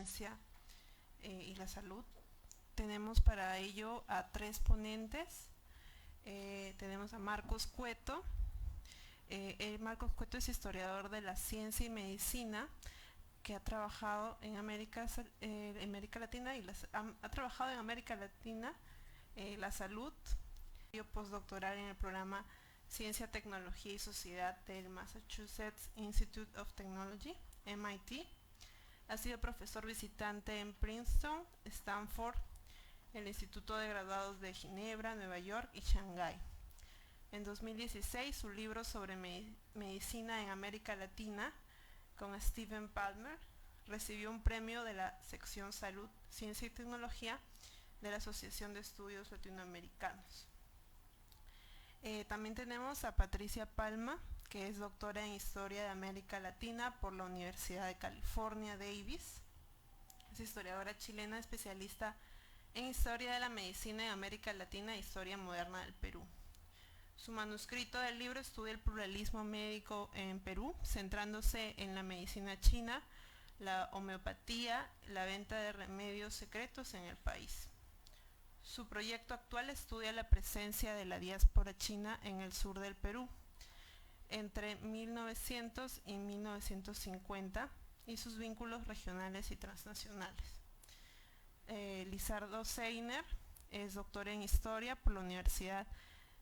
ciencia y la salud. Tenemos para ello a 3 ponentes. Tenemos a Marcos Cueto. Marcos Cueto es historiador de la ciencia y medicina, que ha trabajado en América Latina y ha trabajado en América Latina la salud. Postdoctoral en el programa Ciencia, Tecnología y Sociedad del Massachusetts Institute of Technology, MIT. Ha sido profesor visitante en Princeton, Stanford, el Instituto de Graduados de Ginebra, Nueva York y Shanghái. En 2016, su libro sobre medicina en América Latina con Stephen Palmer recibió un premio de la sección Salud, Ciencia y Tecnología de la Asociación de Estudios Latinoamericanos. También tenemos a Patricia Palma, que es doctora en Historia de América Latina por la Universidad de California, Davis. Es historiadora chilena especialista en Historia de la Medicina en América Latina e Historia Moderna del Perú. Su manuscrito del libro estudia el pluralismo médico en Perú, centrándose en la medicina china, la homeopatía, la venta de remedios secretos en el país. Su proyecto actual estudia la presencia de la diáspora china en el sur del Perú entre 1900 y 1950 y sus vínculos regionales y transnacionales. Lizardo Seiner es doctor en Historia por la Universidad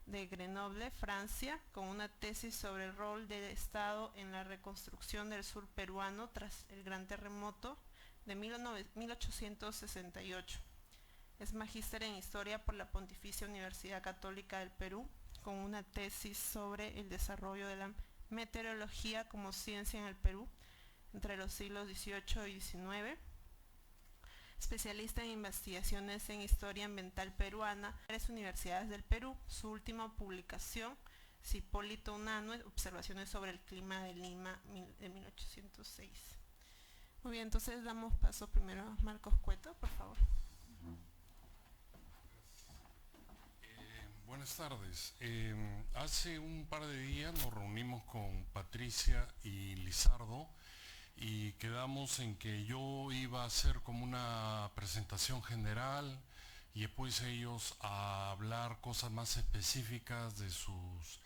de Grenoble, Francia, con una tesis sobre el rol del Estado en la reconstrucción del sur peruano tras el gran terremoto de 1868. Es magíster en Historia por la Pontificia Universidad Católica del Perú, con una tesis sobre el desarrollo de la meteorología como ciencia en el Perú entre los siglos XVIII y XIX. Especialista en investigaciones en Historia Ambiental Peruana en varias universidades del Perú. Su última publicación, Cipólito Unanue, Observaciones sobre el clima de Lima, de 1806. Muy bien, entonces damos paso primero a Marcos Cueto, por favor. Buenas tardes. Hace un par de días nos reunimos con Patricia y Lizardo y quedamos en que yo iba a hacer como una presentación general y después ellos a hablar cosas más específicas de sus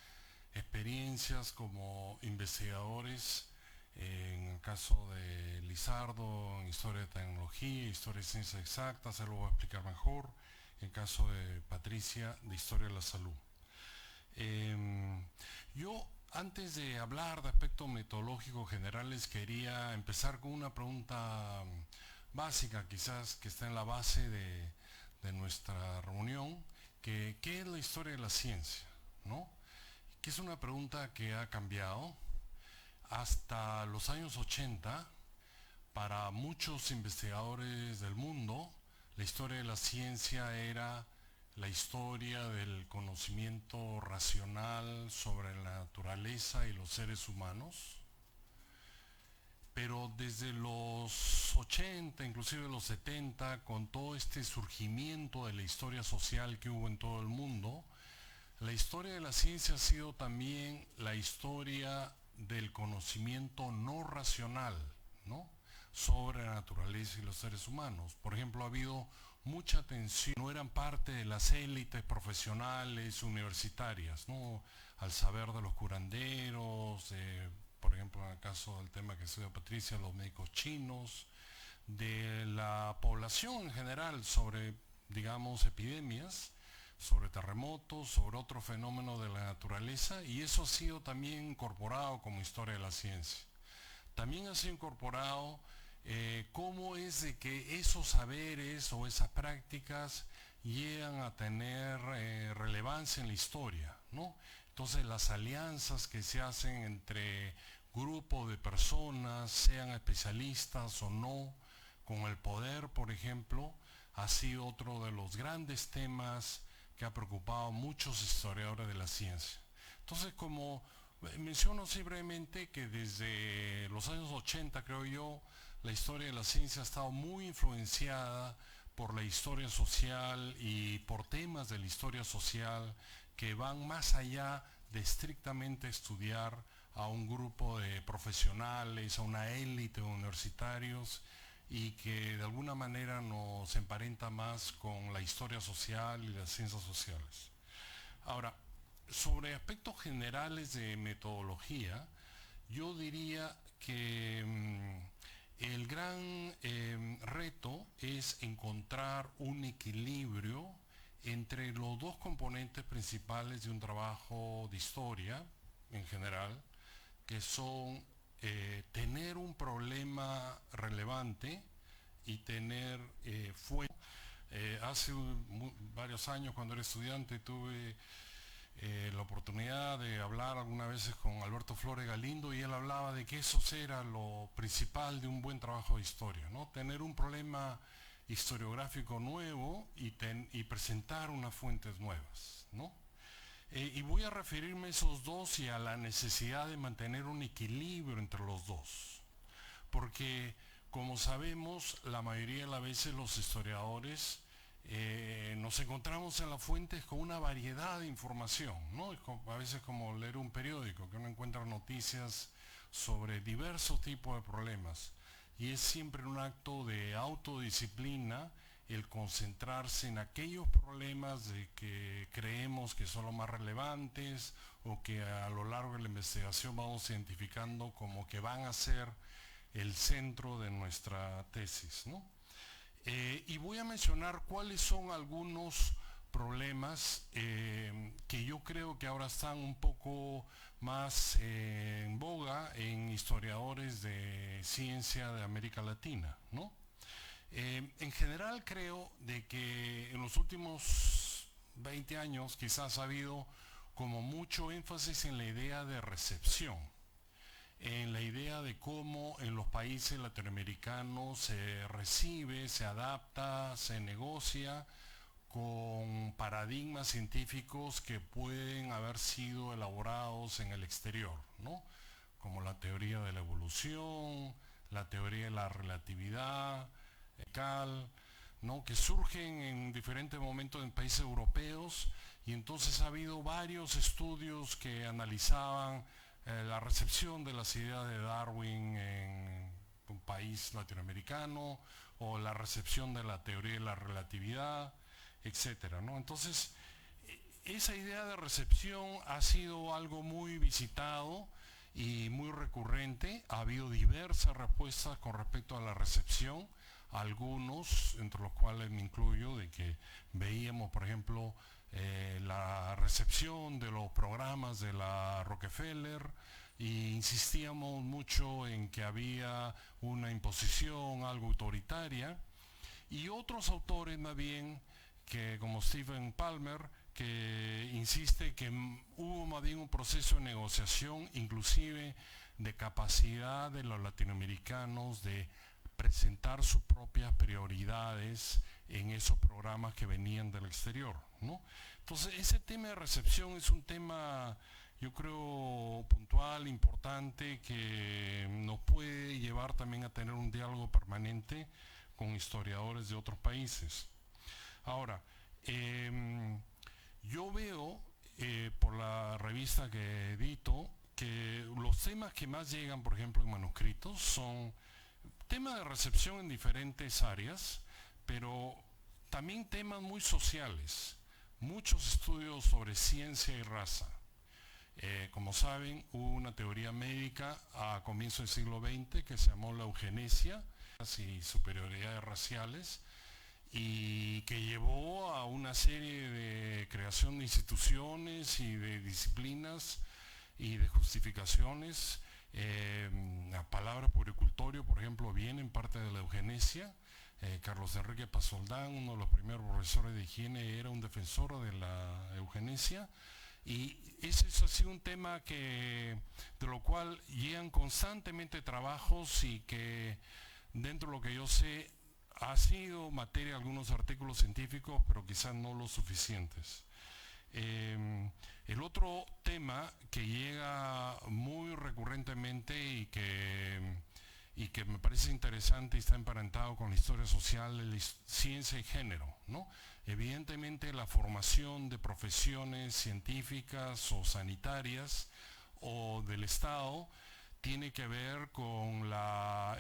experiencias como investigadores, en el caso de Lizardo en Historia de Tecnología, Historia de Ciencias Exactas, él lo va a explicar mejor. En caso de Patricia, de Historia de la Salud. Yo, antes de hablar de aspectos metodológicos generales, quería empezar con una pregunta básica, quizás que está en la base de nuestra reunión, que ¿qué es la historia de la ciencia? ¿No? Que es una pregunta que ha cambiado. Hasta los años 80, para muchos investigadores del mundo, la historia de la ciencia era la historia del conocimiento racional sobre la naturaleza y los seres humanos. Pero desde los 80, inclusive los 70, con todo este surgimiento de la historia social que hubo en todo el mundo, la historia de la ciencia ha sido también la historia del conocimiento no racional, ¿no?, sobre la naturaleza y los seres humanos. Por ejemplo, ha habido mucha atención, no eran parte de las élites profesionales universitarias, ¿no?, al saber de los curanderos, por ejemplo, en el caso del tema que estudia Patricia, los médicos chinos, de la población en general sobre, digamos, epidemias, sobre terremotos, sobre otros fenómenos de la naturaleza, y eso ha sido también incorporado como historia de la ciencia. También ha sido incorporado cómo es de que esos saberes o esas prácticas llegan a tener relevancia en la historia, ¿no? Entonces las alianzas que se hacen entre grupos de personas, sean especialistas o no, con el poder, por ejemplo, ha sido otro de los grandes temas que ha preocupado a muchos historiadores de la ciencia. Entonces, como menciono así brevemente que desde los años 80, creo yo, la historia de la ciencia ha estado muy influenciada por la historia social y por temas de la historia social que van más allá de estrictamente estudiar a un grupo de profesionales, a una élite de universitarios, y que de alguna manera nos emparenta más con la historia social y las ciencias sociales. Ahora, sobre aspectos generales de metodología, yo diría que el gran reto es encontrar un equilibrio entre los dos componentes principales de un trabajo de historia en general, que son tener un problema relevante y tener fuente. Hace varios años, cuando era estudiante, tuve la oportunidad de hablar algunas veces con Alberto Flores Galindo, y él hablaba de que eso era lo principal de un buen trabajo de historia, ¿no? Tener un problema historiográfico nuevo y presentar unas fuentes nuevas, ¿no? Y voy a referirme a esos dos y a la necesidad de mantener un equilibrio entre los dos, porque como sabemos, la mayoría de las veces los historiadores nos encontramos en las fuentes con una variedad de información, ¿no? A veces como leer un periódico, que uno encuentra noticias sobre diversos tipos de problemas, y es siempre un acto de autodisciplina el concentrarse en aquellos problemas de que creemos que son los más relevantes o que a lo largo de la investigación vamos identificando como que van a ser el centro de nuestra tesis, ¿no? Y voy a mencionar cuáles son algunos problemas que yo creo que ahora están un poco más en boga en historiadores de ciencia de América Latina, ¿no? En general creo de que en los últimos 20 años quizás ha habido como mucho énfasis en la idea de recepción, en la idea de cómo en los países latinoamericanos se recibe, se adapta, se negocia con paradigmas científicos que pueden haber sido elaborados en el exterior, ¿no? Como la teoría de la evolución, la teoría de la relatividad, ¿no? Que surgen en diferentes momentos en países europeos, y entonces ha habido varios estudios que analizaban la recepción de las ideas de Darwin en un país latinoamericano, o la recepción de la teoría de la relatividad, etcétera, ¿no? Entonces, esa idea de recepción ha sido algo muy visitado y muy recurrente. Ha habido diversas respuestas con respecto a la recepción, algunos, entre los cuales me incluyo, de que veíamos, por ejemplo, la recepción de los programas de la Rockefeller, e insistíamos mucho en que había una imposición algo autoritaria, y otros autores más bien, que como Stephen Palmer, que insiste que hubo más bien un proceso de negociación, inclusive de capacidad de los latinoamericanos de presentar sus propias prioridades en esos programas que venían del exterior, ¿no? Entonces, ese tema de recepción es un tema, yo creo, puntual, importante, que nos puede llevar también a tener un diálogo permanente con historiadores de otros países. Ahora, yo veo por la revista que edito que los temas que más llegan, por ejemplo, en manuscritos, son temas de recepción en diferentes áreas, pero también temas muy sociales, muchos estudios sobre ciencia y raza. Como saben, hubo una teoría médica a comienzos del siglo XX que se llamó la eugenesia y superioridades raciales, y que llevó a una serie de creación de instituciones y de disciplinas y de justificaciones. La palabra puricultorio, por ejemplo, viene en parte de la eugenesia. Carlos Enrique Pasoldán, uno de los primeros profesores de higiene, era un defensor de la eugenesia, y ese ha sido un tema de lo cual llegan constantemente trabajos, y que dentro de lo que yo sé ha sido materia de algunos artículos científicos, pero quizás no los suficientes. El otro tema que llega muy recurrentemente y que me parece interesante y está emparentado con la historia social, es ciencia y género, ¿no? Evidentemente la formación de profesiones científicas o sanitarias o del Estado tiene que ver con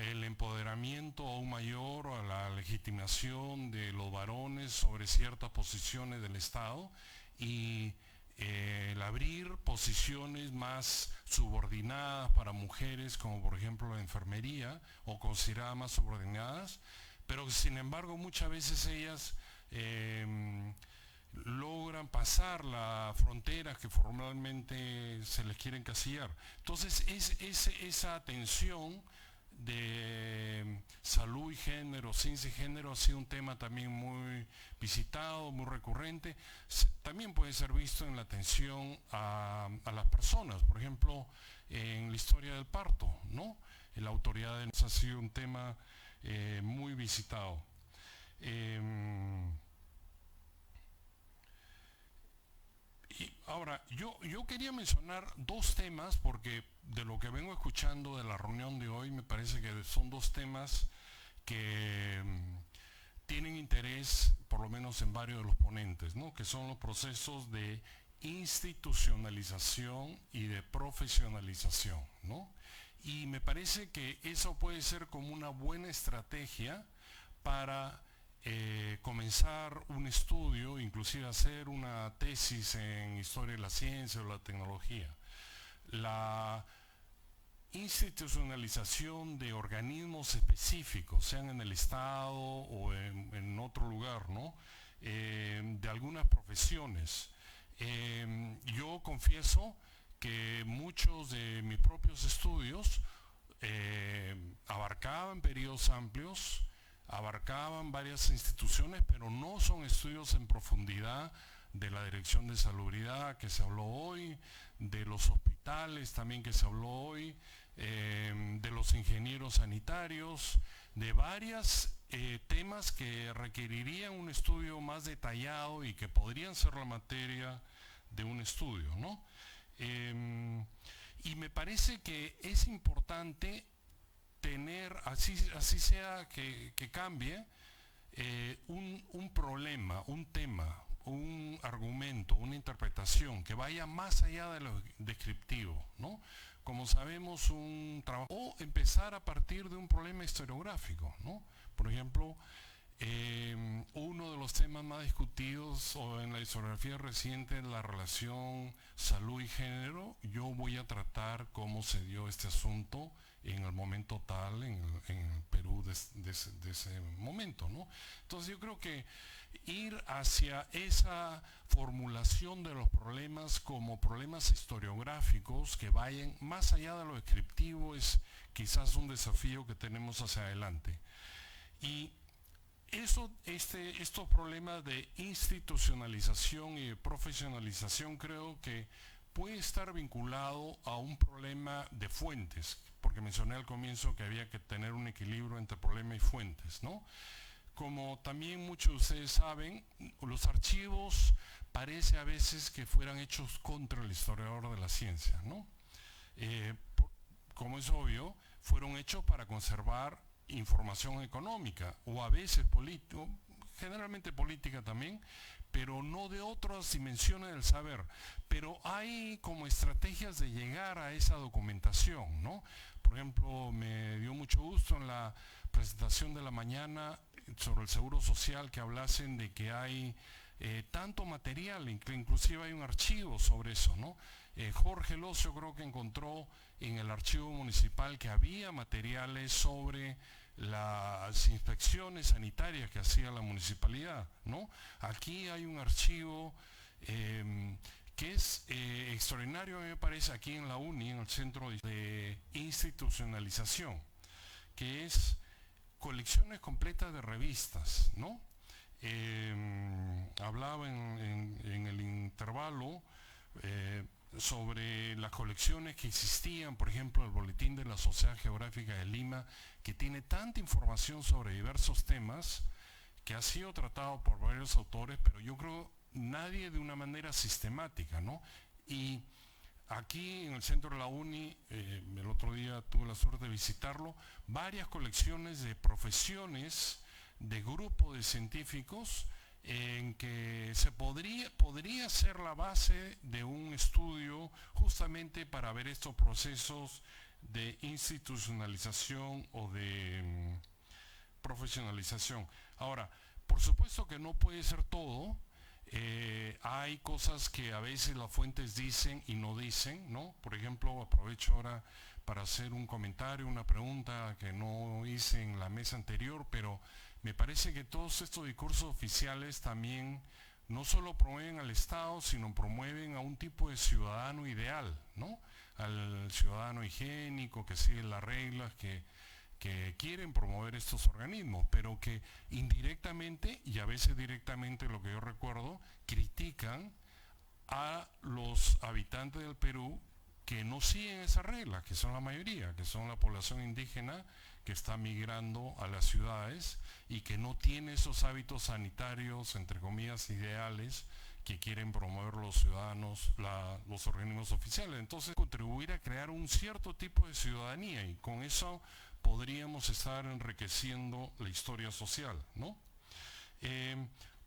el empoderamiento aún mayor o la legitimación de los varones sobre ciertas posiciones del Estado y el abrir posiciones más subordinadas para mujeres, como por ejemplo la enfermería, o consideradas más subordinadas, pero sin embargo muchas veces ellas logran pasar las fronteras que formalmente se les quiere encasillar. Entonces esa tensión de salud y género, ciencia y género ha sido un tema también muy visitado, muy recurrente. También puede ser visto en la atención a las personas, por ejemplo, en la historia del parto, ¿no? La autoridad de ha sido un tema muy visitado. Y ahora, yo quería mencionar dos temas porque de lo que vengo escuchando de la reunión de hoy me parece que son dos temas que tienen interés por lo menos en varios de los ponentes, ¿no? Que son los procesos de institucionalización y de profesionalización, ¿no? Y me parece que eso puede ser como una buena estrategia para comenzar un estudio, inclusive hacer una tesis en historia de la ciencia o la tecnología. La institucionalización de organismos específicos, sean en el Estado o en otro lugar, ¿no? De algunas profesiones. Yo confieso que muchos de mis propios estudios abarcaban periodos amplios, abarcaban varias instituciones, pero no son estudios en profundidad de la Dirección de Salubridad que se habló hoy, de los hospitales también que se habló hoy, de los ingenieros sanitarios, de varios temas que requerirían un estudio más detallado y que podrían ser la materia de un estudio, ¿no? Y me parece que es importante tener, así sea que cambie, un problema, un tema, un argumento, una interpretación que vaya más allá de lo descriptivo, ¿no? Como sabemos, un trabajo, o empezar a partir de un problema historiográfico, ¿no? Por ejemplo, uno de los temas más discutidos en la historiografía reciente es la relación salud y género. Yo voy a tratar cómo se dio este asunto en el momento tal, en el Perú de ese momento, ¿no? Entonces yo creo que ir hacia esa formulación de los problemas como problemas historiográficos que vayan más allá de lo descriptivo es quizás un desafío que tenemos hacia adelante. Y estos problemas de institucionalización y de profesionalización creo que puede estar vinculado a un problema de fuentes, porque mencioné al comienzo que había que tener un equilibrio entre problema y fuentes, ¿no? Como también muchos de ustedes saben, los archivos parece a veces que fueran hechos contra el historiador de la ciencia, ¿no? Como es obvio, fueron hechos para conservar información económica o a veces política, generalmente política también, pero no de otras dimensiones del saber. Pero hay como estrategias de llegar a esa documentación, ¿no? Por ejemplo, me dio mucho gusto en la presentación de la mañana sobre el seguro social que hablasen de que hay tanto material, inclusive hay un archivo sobre eso, ¿no? Jorge Locio creo que encontró en el archivo municipal que había materiales sobre las inspecciones sanitarias que hacía la municipalidad, ¿no? Aquí hay un archivo que es extraordinario, me parece, aquí en la UNI, en el Centro de Institucionalización, que es colecciones completas de revistas, ¿no? Hablaba en el intervalo sobre las colecciones que existían, por ejemplo, el Boletín de la Sociedad Geográfica de Lima, que tiene tanta información sobre diversos temas, que ha sido tratado por varios autores, pero yo creo nadie de una manera sistemática, ¿no? Y aquí en el centro de la UNI, el otro día tuve la suerte de visitarlo, varias colecciones de profesiones, de grupos de científicos, en que se podría ser la base de un estudio justamente para ver estos procesos de institucionalización o de profesionalización. Ahora, por supuesto que no puede ser todo. Hay cosas que a veces las fuentes dicen y no dicen, ¿no? Por ejemplo, aprovecho ahora para hacer un comentario, una pregunta que no hice en la mesa anterior, pero me parece que todos estos discursos oficiales también no solo promueven al Estado, sino promueven a un tipo de ciudadano ideal, ¿no? Al ciudadano higiénico que sigue las reglas, que quieren promover estos organismos, pero que indirectamente y a veces directamente, lo que yo recuerdo, critican a los habitantes del Perú que no siguen esas reglas, que son la mayoría, que son la población indígena que está migrando a las ciudades y que no tiene esos hábitos sanitarios, entre comillas, ideales que quieren promover los ciudadanos, los organismos oficiales. Entonces, contribuir a crear un cierto tipo de ciudadanía, y con eso podríamos estar enriqueciendo la historia social, ¿no?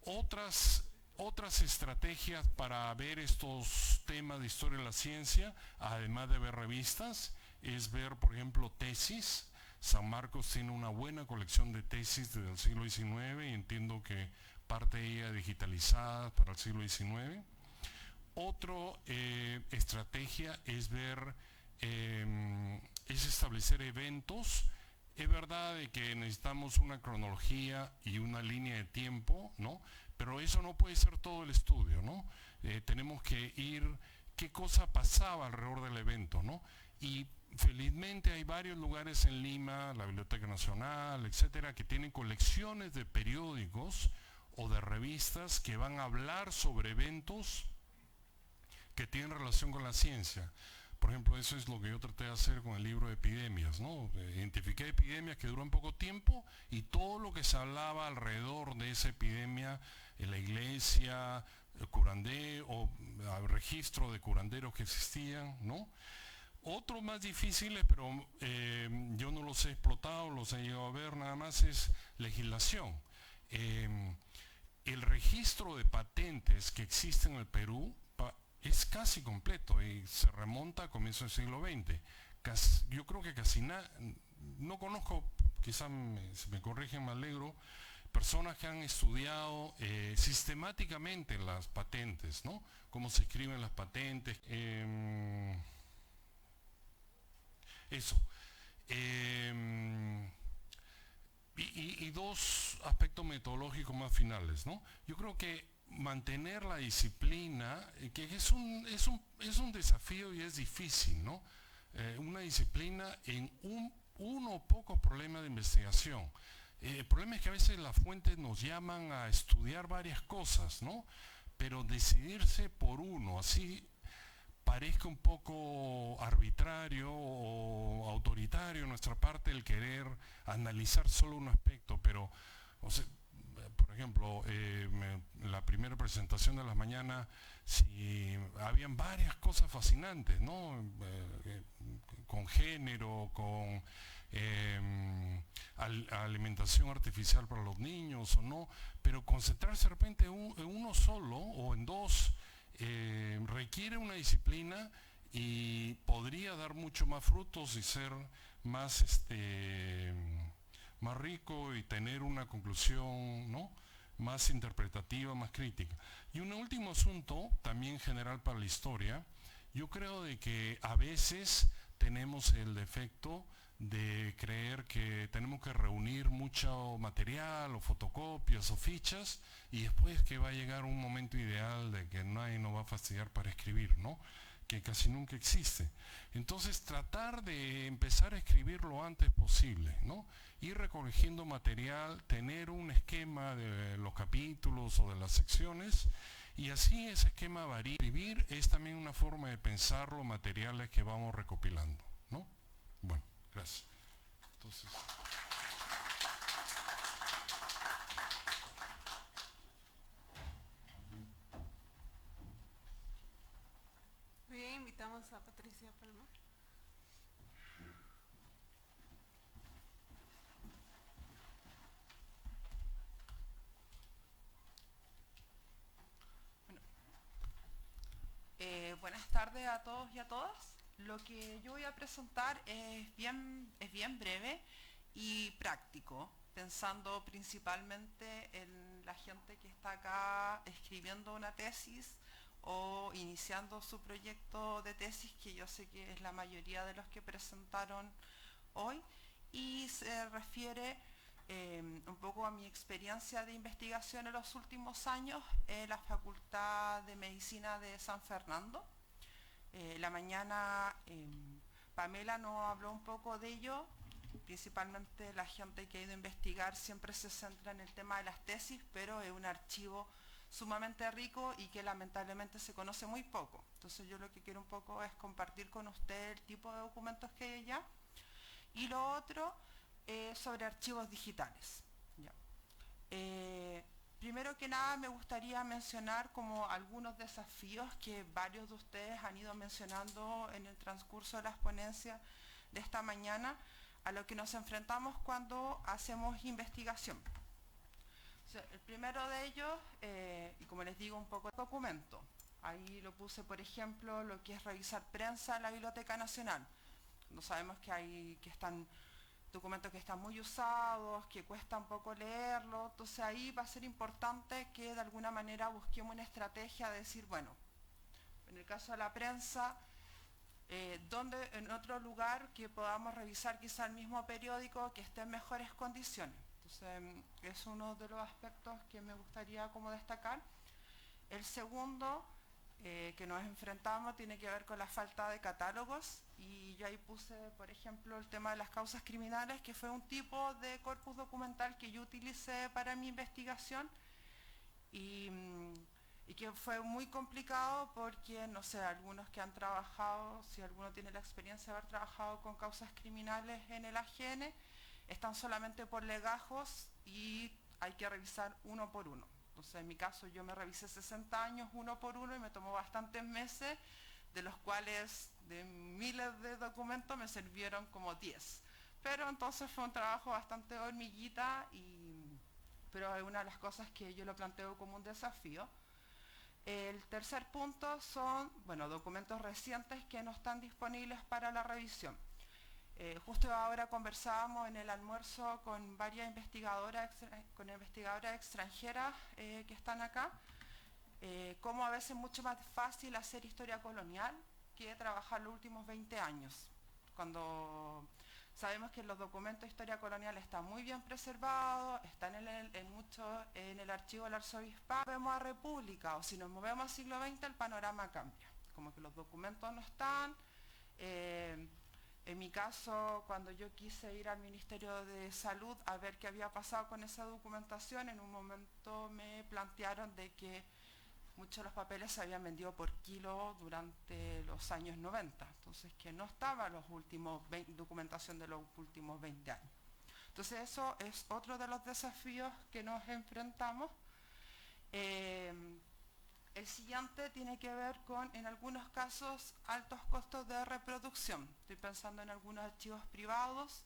Otras estrategias para ver estos temas de historia de la ciencia, además de ver revistas, es ver, por ejemplo, tesis. San Marcos tiene una buena colección de tesis desde el siglo XIX y entiendo que parte de ella digitalizada para el siglo XIX. Otra estrategia es ver, es establecer eventos. Es verdad de que necesitamos una cronología y una línea de tiempo, ¿no? Pero eso no puede ser todo el estudio, ¿no? Tenemos que ir, qué cosa pasaba alrededor del evento, ¿no? Y felizmente hay varios lugares en Lima, la Biblioteca Nacional, etcétera, que tienen colecciones de periódicos o de revistas que van a hablar sobre eventos que tienen relación con la ciencia. Por ejemplo, eso es lo que yo traté de hacer con el libro de epidemias, ¿no? Identifiqué epidemias que duran poco tiempo y todo lo que se hablaba alrededor de esa epidemia, en la iglesia, el curandero, o el registro de curanderos que existían, ¿no? Otros más difíciles, pero yo no los he explotado, los he llegado a ver nada más, es legislación. El registro de patentes que existe en el Perú es casi completo y se remonta a comienzos del siglo XX. Yo creo que casi nada, no conozco, quizás si me corrigen me alegro, personas que han estudiado sistemáticamente las patentes, ¿no? Cómo se escriben las patentes. Eso. Y dos aspectos metodológicos más finales, ¿no? Yo creo que mantener la disciplina, que es un desafío y es difícil, ¿no? Una disciplina en uno o pocos problemas de investigación. El problema es que a veces las fuentes nos llaman a estudiar varias cosas, ¿no? Pero decidirse por uno, así parezca un poco arbitrario o autoritario en nuestra parte el querer analizar solo un aspecto, pero, o sea, por ejemplo, la primera presentación de la mañana, sí, habían varias cosas fascinantes, ¿no? Con género, con alimentación artificial para los niños o no, pero concentrarse de repente en uno solo o en dos requiere una disciplina y podría dar mucho más frutos y ser más más rico y tener una conclusión, ¿no?, más interpretativa, más crítica. Y un último asunto, también general para la historia, yo creo de que a veces tenemos el defecto de creer que tenemos que reunir mucho material o fotocopias o fichas y después que va a llegar un momento ideal de que nadie nos va a fastidiar para escribir, ¿no?, que casi nunca existe. Entonces tratar de empezar a escribir lo antes posible, ¿no?, ir recogiendo material, tener un esquema de los capítulos o de las secciones y así ese esquema varía. Escribir es también una forma de pensar los materiales que vamos recopilando, ¿no? Bueno, gracias. Entonces... Bien, invitamos a Patricia Palma. Buenas tardes a todos y a todas. Lo que yo voy a presentar es bien breve y práctico, pensando principalmente en la gente que está acá escribiendo una tesis o iniciando su proyecto de tesis, que yo sé que es la mayoría de los que presentaron hoy, y se refiere un poco a mi experiencia de investigación en los últimos años en la Facultad de Medicina de San Fernando. La mañana Pamela nos habló un poco de ello. Principalmente la gente que ha ido a investigar siempre se centra en el tema de las tesis, pero es un archivo sumamente rico y que lamentablemente se conoce muy poco. Entonces yo lo que quiero un poco es compartir con usted el tipo de documentos que hay allá. Y lo otro sobre archivos digitales. Ya. Primero que nada me gustaría mencionar como algunos desafíos que varios de ustedes han ido mencionando en el transcurso de las ponencias de esta mañana, a lo que nos enfrentamos cuando hacemos investigación. O sea, el primero de ellos, y como les digo, un poco de documento. Ahí lo puse, por ejemplo, lo que es revisar prensa en la Biblioteca Nacional. No sabemos que están documentos que están muy usados, que cuesta un poco leerlo, entonces ahí va a ser importante que de alguna manera busquemos una estrategia de decir, bueno, en el caso de la prensa, donde en otro lugar que podamos revisar quizá el mismo periódico que esté en mejores condiciones. Entonces es uno de los aspectos que me gustaría como destacar. El segundo que nos enfrentamos tiene que ver con la falta de catálogos, y yo ahí puse, por ejemplo, el tema de las causas criminales, que fue un tipo de corpus documental que yo utilicé para mi investigación y que fue muy complicado porque, no sé, algunos que han trabajado, si alguno tiene la experiencia de haber trabajado con causas criminales en el AGN, están solamente por legajos y hay que revisar uno por uno. Entonces, en mi caso, yo me revisé 60 años uno por uno y me tomó bastantes meses, de los cuales de miles de documentos me sirvieron como 10. Pero entonces fue un trabajo bastante hormiguita, pero es una de las cosas que yo lo planteo como un desafío. El tercer punto son, bueno, documentos recientes que no están disponibles para la revisión. Justo ahora conversábamos en el almuerzo con varias investigadoras extranjeras que están acá, cómo a veces es mucho más fácil hacer historia colonial que trabajar los últimos 20 años. Cuando sabemos que los documentos de historia colonial están muy bien preservados, están en el archivo del arzobispado, vemos a República, o si nos movemos al siglo XX, el panorama cambia. Como que los documentos no están. En mi caso, cuando yo quise ir al Ministerio de Salud a ver qué había pasado con esa documentación, en un momento me plantearon de que muchos de los papeles se habían vendido por kilo durante los años 90, entonces que no estaba documentación de los últimos 20 años. Entonces eso es otro de los desafíos que nos enfrentamos. El siguiente tiene que ver con, en algunos casos, altos costos de reproducción. Estoy pensando en algunos archivos privados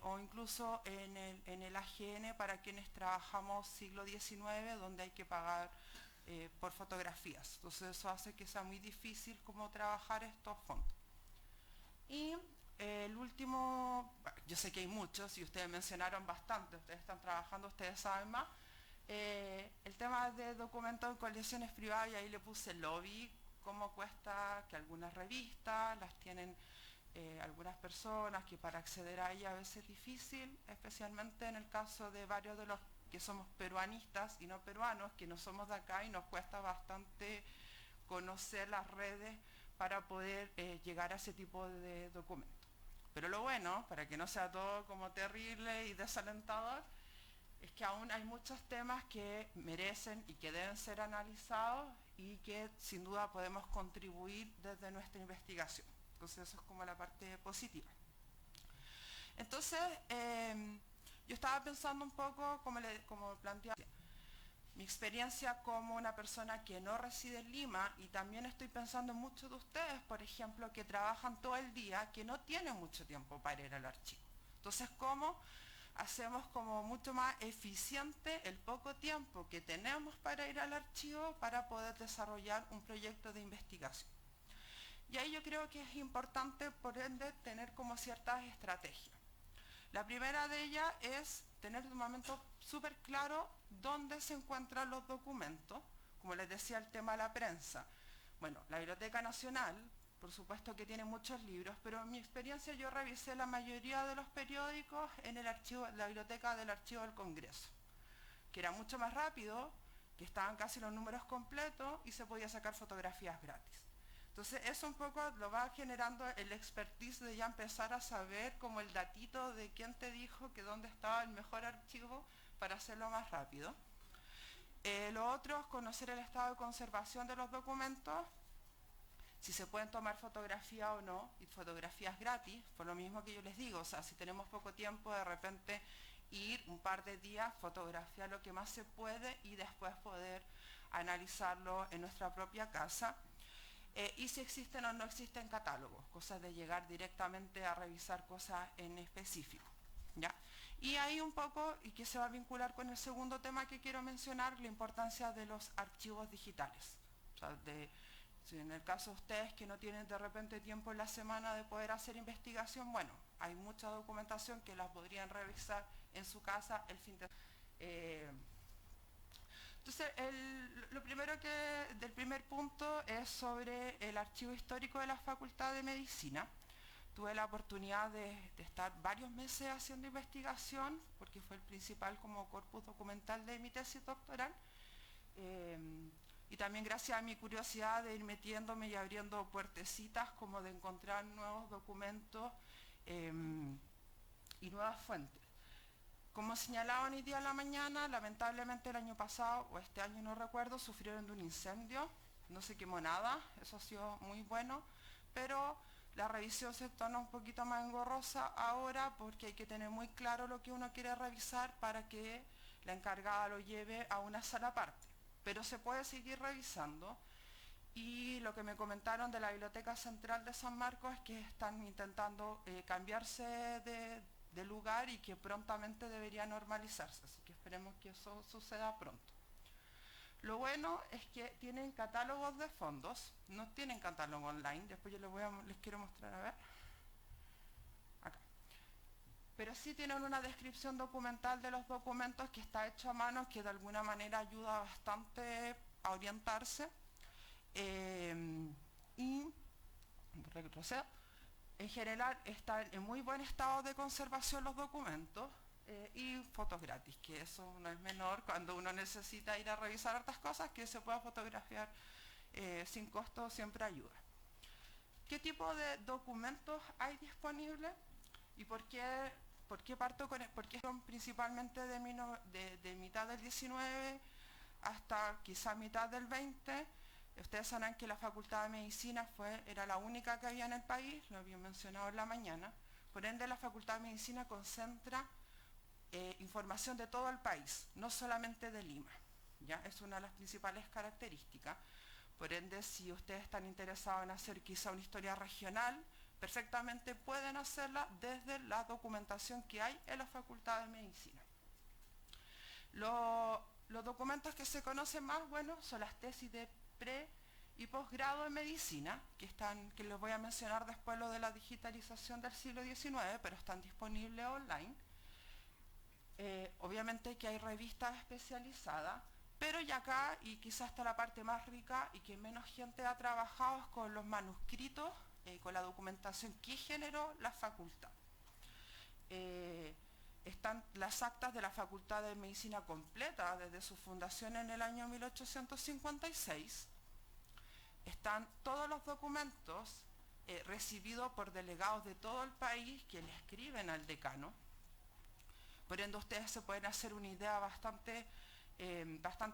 o incluso en el AGN para quienes trabajamos siglo XIX, donde hay que pagar por fotografías. Entonces eso hace que sea muy difícil como trabajar estos fondos. Y el último, bueno, yo sé que hay muchos y ustedes mencionaron bastante, ustedes están trabajando, ustedes saben más. El tema de documentos en colecciones privadas, y ahí le puse lobby, cómo cuesta que algunas revistas las tienen algunas personas, que para acceder a ella a veces es difícil, especialmente en el caso de varios de los que somos peruanistas y no peruanos, que no somos de acá y nos cuesta bastante conocer las redes para poder llegar a ese tipo de documentos. Pero lo bueno, para que no sea todo como terrible y desalentador, es que aún hay muchos temas que merecen y que deben ser analizados y que sin duda podemos contribuir desde nuestra investigación. Entonces eso es como la parte positiva. Entonces, yo estaba pensando un poco, como planteaba, mi experiencia como una persona que no reside en Lima, y también estoy pensando en muchos de ustedes, por ejemplo, que trabajan todo el día, que no tienen mucho tiempo para ir al archivo. Entonces, ¿cómo hacemos como mucho más eficiente el poco tiempo que tenemos para ir al archivo para poder desarrollar un proyecto de investigación? Y ahí yo creo que es importante, por ende, tener como ciertas estrategias. La primera de ellas es tener un momento súper claro dónde se encuentran los documentos. Como les decía, el tema de la prensa. Bueno, la Biblioteca Nacional, por supuesto que tiene muchos libros, pero en mi experiencia yo revisé la mayoría de los periódicos en el archivo, la biblioteca del Archivo del Congreso, que era mucho más rápido, que estaban casi los números completos y se podía sacar fotografías gratis. Entonces eso un poco lo va generando el expertise de ya empezar a saber como el datito de quién te dijo que dónde estaba el mejor archivo para hacerlo más rápido. Lo otro es conocer el estado de conservación de los documentos, si se pueden tomar fotografías o no, y fotografías gratis, por lo mismo que yo les digo, o sea, si tenemos poco tiempo, de repente ir un par de días, fotografiar lo que más se puede y después poder analizarlo en nuestra propia casa. Y si existen o no existen catálogos, cosas de llegar directamente a revisar cosas en específico, ¿ya? Y ahí un poco, y que se va a vincular con el segundo tema que quiero mencionar, la importancia de los archivos digitales. O sea, si en el caso de ustedes que no tienen de repente tiempo en la semana de poder hacer investigación, bueno, hay mucha documentación que la podrían revisar en su casa el fin de semana. Entonces, lo primero del primer punto es sobre el archivo histórico de la Facultad de Medicina. Tuve la oportunidad de estar varios meses haciendo investigación, porque fue el principal como corpus documental de mi tesis doctoral. Y también gracias a mi curiosidad de ir metiéndome y abriendo puertecitas, como de encontrar nuevos documentos y nuevas fuentes. Como señalaban hoy día en la mañana, lamentablemente el año pasado, o este año no recuerdo, sufrieron de un incendio, no se quemó nada, eso ha sido muy bueno, pero la revisión se torna un poquito más engorrosa ahora porque hay que tener muy claro lo que uno quiere revisar para que la encargada lo lleve a una sala aparte. Pero se puede seguir revisando, y lo que me comentaron de la Biblioteca Central de San Marcos es que están intentando cambiarse de lugar y que prontamente debería normalizarse, así que esperemos que eso suceda pronto. Lo bueno es que tienen catálogos de fondos, no tienen catálogo online, después yo les quiero mostrar, a ver, acá. Pero sí tienen una descripción documental de los documentos que está hecho a mano, que de alguna manera ayuda bastante a orientarse. Y retrocedo. En general están en muy buen estado de conservación los documentos y fotos gratis, que eso no es menor cuando uno necesita ir a revisar hartas cosas, que se pueda fotografiar sin costo siempre ayuda. ¿Qué tipo de documentos hay disponibles y por qué parto con porque son principalmente de mitad del 19 hasta quizá mitad del 20? Ustedes sabrán que la Facultad de Medicina era la única que había en el país, lo había mencionado en la mañana. Por ende, la Facultad de Medicina concentra información de todo el país, no solamente de Lima, ¿ya? Es una de las principales características. Por ende, si ustedes están interesados en hacer quizá una historia regional, perfectamente pueden hacerla desde la documentación que hay en la Facultad de Medicina. Los documentos que se conocen más, bueno, son las tesis de pre y posgrado en medicina, que les voy a mencionar después lo de la digitalización del siglo XIX, pero están disponibles online. Obviamente que hay revistas especializadas, pero ya acá, y quizás está la parte más rica y que menos gente ha trabajado, es con los manuscritos, con la documentación que generó la facultad. Están las actas de la Facultad de Medicina completa desde su fundación en el año 1856. Están todos los documentos recibidos por delegados de todo el país que le escriben al decano. Por ende, ustedes se pueden hacer una idea bastante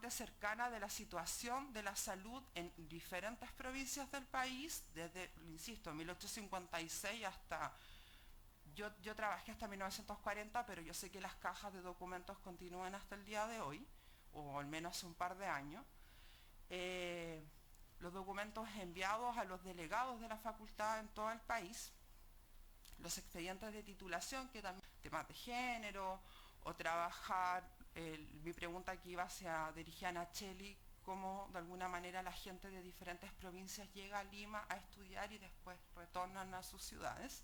cercana de la situación de la salud en diferentes provincias del país, desde, insisto, 1856 hasta... Yo trabajé hasta 1940, pero yo sé que las cajas de documentos continúan hasta el día de hoy, o al menos hace un par de años. Los documentos enviados a los delegados de la facultad en todo el país, los expedientes de titulación, que también temas de género, o trabajar, mi pregunta aquí iba dirigida a Nacheli, cómo de alguna manera la gente de diferentes provincias llega a Lima a estudiar y después retornan a sus ciudades.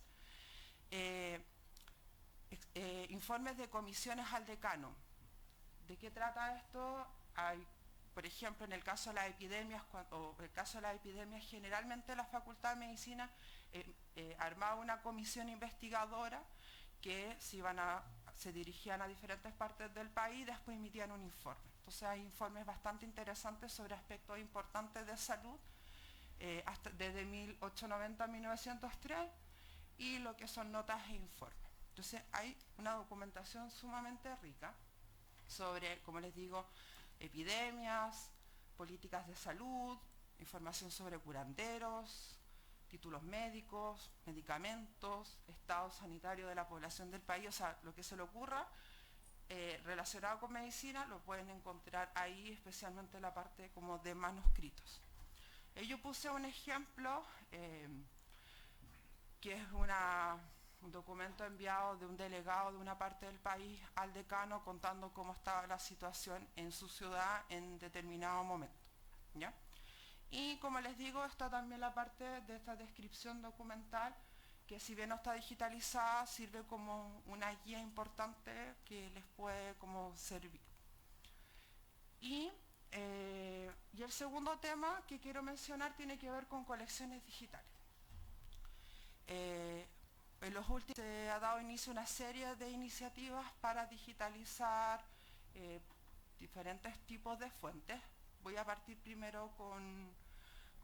Informes de comisiones al decano. ¿De qué trata esto? Hay, por ejemplo, en el caso de las epidemias, generalmente la Facultad de Medicina armaba una comisión investigadora que se dirigían a diferentes partes del país y después emitían un informe. Entonces hay informes bastante interesantes sobre aspectos importantes de salud, desde 1890 a 1903, y lo que son notas e informes. Entonces hay una documentación sumamente rica sobre, como les digo, epidemias, políticas de salud, información sobre curanderos, títulos médicos, medicamentos, estado sanitario de la población del país, o sea, lo que se le ocurra relacionado con medicina lo pueden encontrar ahí, especialmente en la parte como de manuscritos. Yo puse un ejemplo que es un documento enviado de un delegado de una parte del país al decano contando cómo estaba la situación en su ciudad en determinado momento, ¿ya? Y como les digo, está también la parte de esta descripción documental que, si bien no está digitalizada, sirve como una guía importante que les puede como servir. Y el segundo tema que quiero mencionar tiene que ver con colecciones digitales. En los últimos se ha dado inicio a una serie de iniciativas para digitalizar diferentes tipos de fuentes. Voy a partir primero con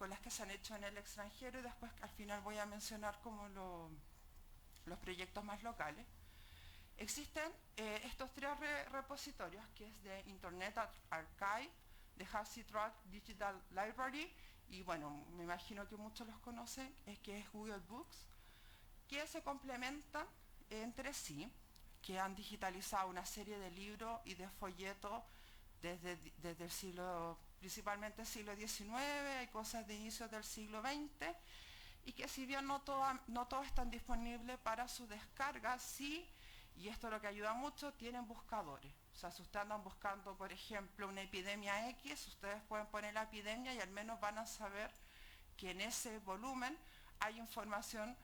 las que se han hecho en el extranjero y después al final voy a mencionar como los proyectos más locales. Existen estos tres repositorios, que es de Internet Archive, de Halsey Track Digital Library, y bueno, me imagino que muchos los conocen, que es Google Books, que se complementan entre sí, que han digitalizado una serie de libros y de folletos desde el siglo, principalmente el siglo XIX, hay cosas de inicios del siglo XX, y que si bien no todos están disponibles para su descarga, sí, y esto es lo que ayuda mucho, tienen buscadores. O sea, si ustedes andan buscando, por ejemplo, una epidemia X, ustedes pueden poner la epidemia y al menos van a saber que en ese volumen hay información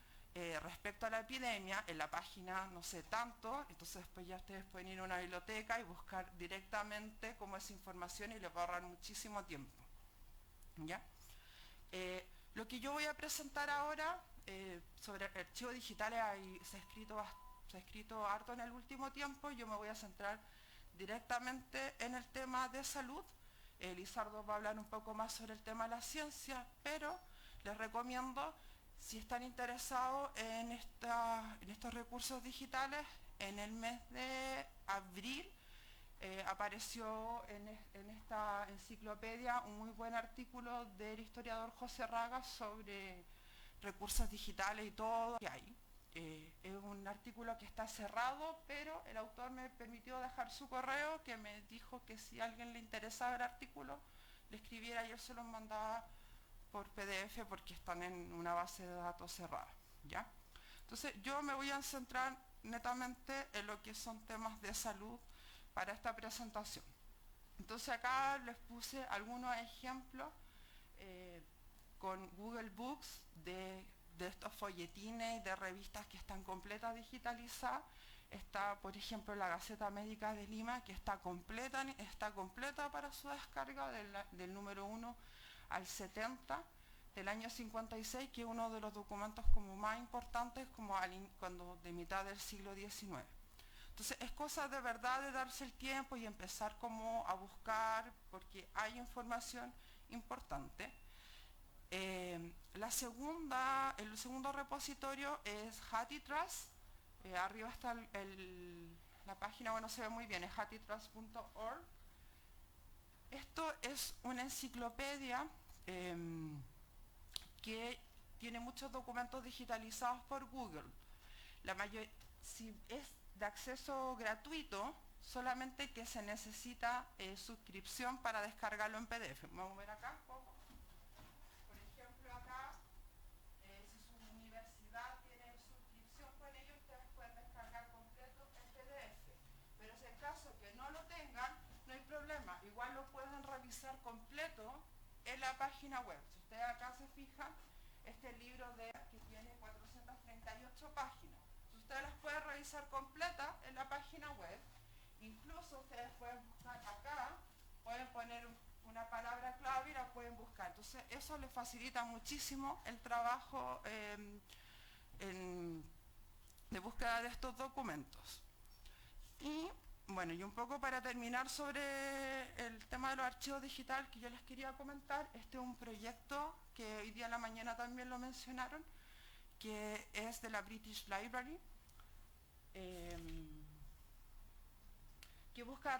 respecto a la epidemia, en la página no sé tanto, entonces después ya ustedes pueden ir a una biblioteca y buscar directamente como esa información y les va a ahorrar muchísimo tiempo, ¿ya? Lo que yo voy a presentar ahora sobre archivos digitales se ha escrito harto en el último tiempo. Yo me voy a centrar directamente en el tema de salud. Lizardo va a hablar un poco más sobre el tema de la ciencia, pero les recomiendo, si están interesados en estos recursos digitales, en el mes de abril apareció en esta enciclopedia un muy buen artículo del historiador José Raga sobre recursos digitales y todo que hay. Es un artículo que está cerrado, pero el autor me permitió dejar su correo, que me dijo que si a alguien le interesaba el artículo, le escribiera y él se los mandaba por PDF porque están en una base de datos cerrada, ¿ya? Entonces yo me voy a centrar netamente en lo que son temas de salud para esta presentación. Entonces acá les puse algunos ejemplos con Google Books de estos folletines y de revistas que están completas digitalizadas. Está, por ejemplo, la Gaceta Médica de Lima, que está completa para su descarga del número 1 al 70 del año 56, que es uno de los documentos como más importantes cuando de mitad del siglo XIX. Entonces es cosa de verdad de darse el tiempo y empezar como a buscar, porque hay información importante. El segundo repositorio es HathiTrust. Arriba está la página, bueno, se ve muy bien, es hathitrust.org. Esto es una enciclopedia que tiene muchos documentos digitalizados por Google. Si es de acceso gratuito, solamente que se necesita suscripción para descargarlo en PDF. Vamos a ver acá un poco. Por ejemplo, acá, si su universidad tiene suscripción con ellos, ustedes pueden descargar completo en PDF. Pero si en caso que no lo tengan, no hay problema. Igual lo pueden revisar completo en la página web. Si ustedes acá se fijan, este libro que tiene 438 páginas. Ustedes las pueden revisar completas en la página web. Incluso ustedes pueden buscar acá, pueden poner una palabra clave y la pueden buscar. Entonces eso les facilita muchísimo el trabajo de búsqueda de estos documentos. Y bueno, y un poco para terminar sobre el tema de los archivos digitales que yo les quería comentar, este es un proyecto que hoy día en la mañana también lo mencionaron, que es de la British Library, que busca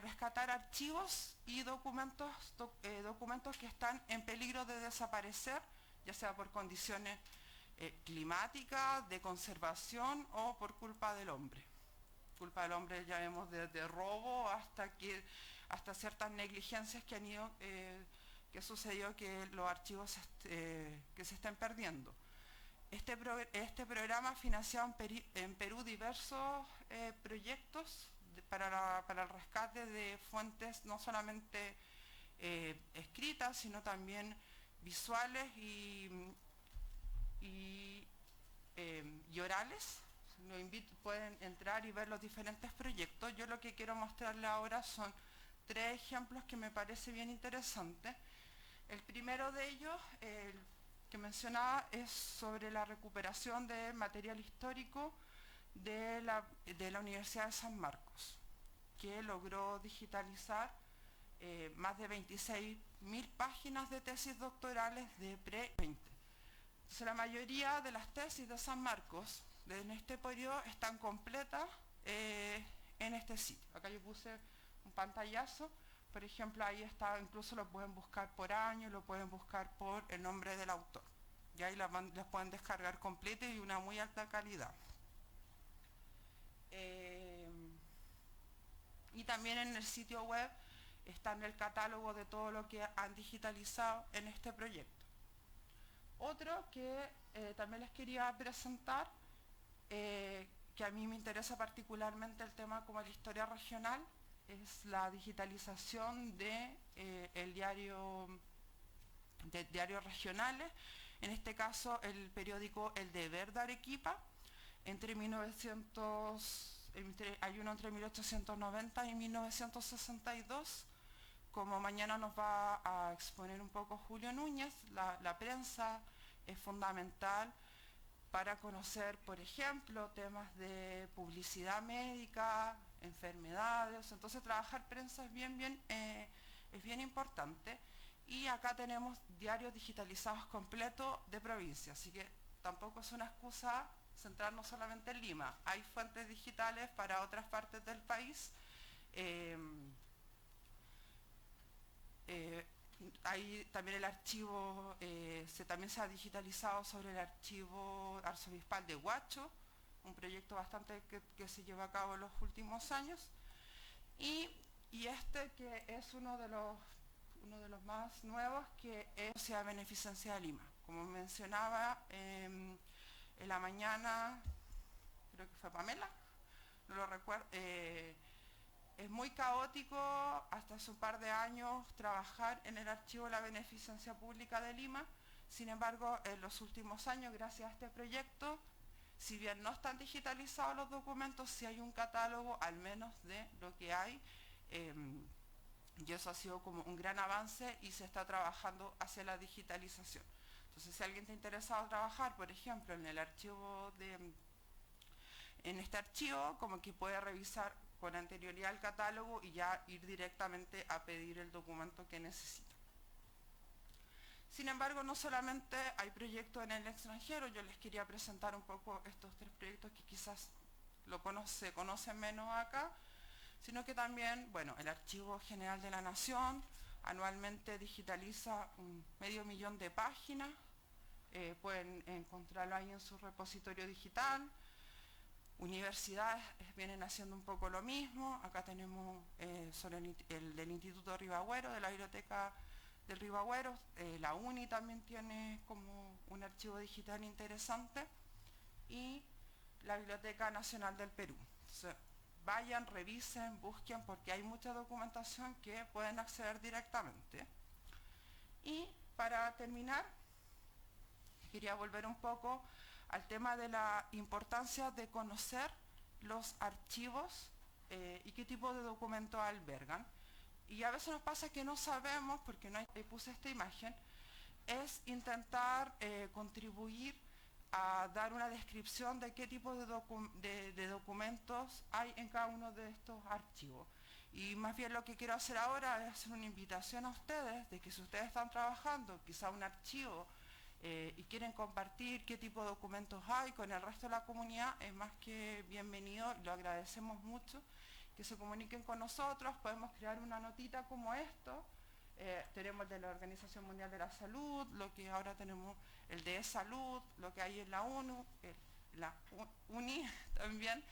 rescatar archivos y documentos que están en peligro de desaparecer, ya sea por condiciones climáticas, de conservación o por culpa del hombre. Culpa del hombre ya vemos desde robo hasta ciertas negligencias que han ido, que sucedió que los archivos que se estén perdiendo. Este programa ha financiado en Perú diversos proyectos para el rescate de fuentes no solamente escritas, sino también visuales y orales. Pueden entrar y ver los diferentes proyectos. Yo lo que quiero mostrarles ahora son 3 ejemplos que me parece bien interesantes. El primero de ellos, que mencionaba, es sobre la recuperación de material histórico de la Universidad de San Marcos, que logró digitalizar más de 26.000 páginas de tesis doctorales de pre-20. Entonces, la mayoría de las tesis de San Marcos en este periodo están completas en este sitio. Acá yo puse un pantallazo, por ejemplo, ahí está, incluso lo pueden buscar por año, lo pueden buscar por el nombre del autor. Y ahí las pueden descargar completas y una muy alta calidad. Y también en el sitio web está en el catálogo de todo lo que han digitalizado en este proyecto. Otro que también les quería presentar, que a mí me interesa particularmente el tema como la historia regional, es la digitalización de diarios regionales, en este caso el periódico El Deber de Arequipa, hay uno entre 1890 y 1962, como mañana nos va a exponer un poco Julio Núñez. La prensa es fundamental para conocer, por ejemplo, temas de publicidad médica, enfermedades. Entonces trabajar prensa es bien importante. Y acá tenemos diarios digitalizados completos de provincia, así que tampoco es una excusa centrarnos solamente en Lima. Hay fuentes digitales para otras partes del país. Hay también el archivo, también se ha digitalizado sobre el archivo arzobispal de Huacho, un proyecto bastante que se lleva a cabo en los últimos años. Y este que es uno de los más nuevos, que es la Sociedad de Beneficencia de Lima. Como mencionaba en la mañana, creo que fue Pamela, no lo recuerdo, es muy caótico hasta hace un par de años trabajar en el archivo de la Beneficencia Pública de Lima. Sin embargo, en los últimos años, gracias a este proyecto, si bien no están digitalizados los documentos, sí hay un catálogo al menos de lo que hay, y eso ha sido como un gran avance y se está trabajando hacia la digitalización. Entonces, si alguien está interesado en trabajar, por ejemplo, en este archivo, como que puede revisar con anterioridad el catálogo y ya ir directamente a pedir el documento que necesita. Sin embargo, no solamente hay proyectos en el extranjero, yo les quería presentar un poco estos 3 proyectos que quizás se conocen menos acá, sino que también, bueno, el Archivo General de la Nación anualmente digitaliza 500.000 de páginas, pueden encontrarlo ahí en su repositorio digital. Universidades vienen haciendo un poco lo mismo. Acá tenemos el del Instituto Ribagüero, de la Biblioteca del Ribagüero. La UNI también tiene como un archivo digital interesante. Y la Biblioteca Nacional del Perú. Entonces, vayan, revisen, busquen, porque hay mucha documentación que pueden acceder directamente. Y para terminar, quería volver un poco al tema de la importancia de conocer los archivos y qué tipo de documentos albergan. Y a veces nos pasa que no sabemos, porque no puse esta imagen, es intentar contribuir a dar una descripción de qué tipo de documentos hay en cada uno de estos archivos. Y más bien lo que quiero hacer ahora es hacer una invitación a ustedes de que si ustedes están trabajando quizá un archivo y quieren compartir qué tipo de documentos hay con el resto de la comunidad, es más que bienvenido y lo agradecemos mucho, que se comuniquen con nosotros. Podemos crear una notita como esto. Tenemos el de la Organización Mundial de la Salud, lo que ahora tenemos el de salud, lo que hay en la ONU, la UNI también.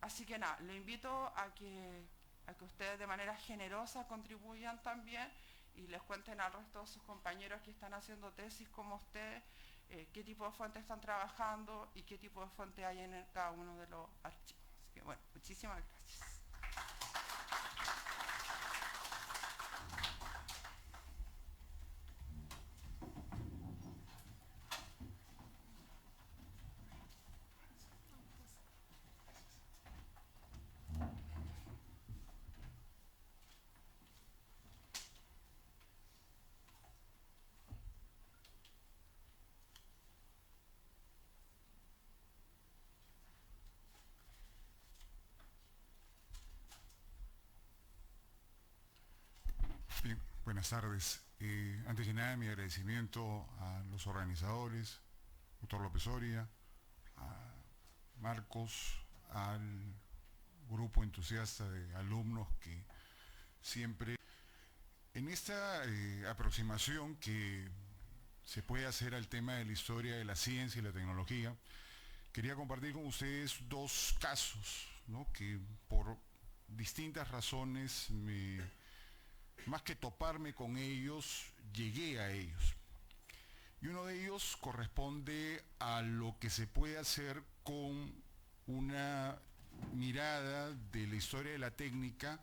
Así que nada, lo invito a que ustedes de manera generosa contribuyan también y les cuenten al resto de sus compañeros que están haciendo tesis como ustedes, qué tipo de fuentes están trabajando y qué tipo de fuente hay en cada uno de los archivos. Así que bueno, muchísimas gracias. Bien, buenas tardes. Antes que nada, mi agradecimiento a los organizadores, doctor López Oria, a Marcos, al grupo entusiasta de alumnos que siempre en esta aproximación que se puede hacer al tema de la historia de la ciencia y la tecnología, quería compartir con ustedes dos casos, ¿no?, que por distintas razones más que toparme con ellos, llegué a ellos. Y uno de ellos corresponde a lo que se puede hacer con una mirada de la historia de la técnica,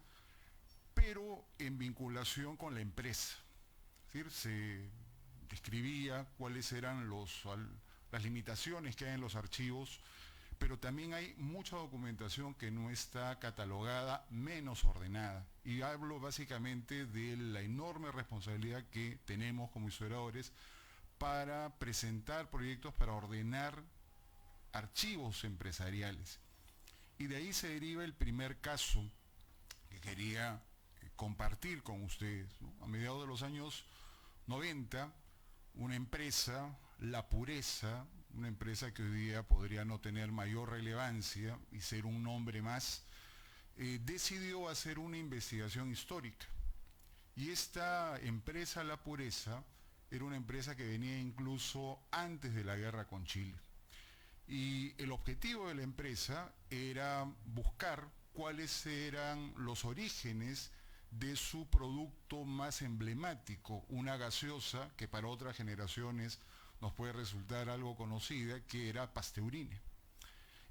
pero en vinculación con la empresa. Es decir, se describía cuáles eran las limitaciones que hay en los archivos, pero también hay mucha documentación que no está catalogada, menos ordenada. Y hablo básicamente de la enorme responsabilidad que tenemos como historiadores para presentar proyectos para ordenar archivos empresariales. Y de ahí se deriva el primer caso que quería compartir con ustedes, ¿no? A mediados de los años 90, una empresa, La Pureza, una empresa que hoy día podría no tener mayor relevancia y ser un nombre más, decidió hacer una investigación histórica. Y esta empresa, La Pureza, era una empresa que venía incluso antes de la guerra con Chile. Y el objetivo de la empresa era buscar cuáles eran los orígenes de su producto más emblemático, una gaseosa que para otras generaciones nos puede resultar algo conocida, que era Pasteurine.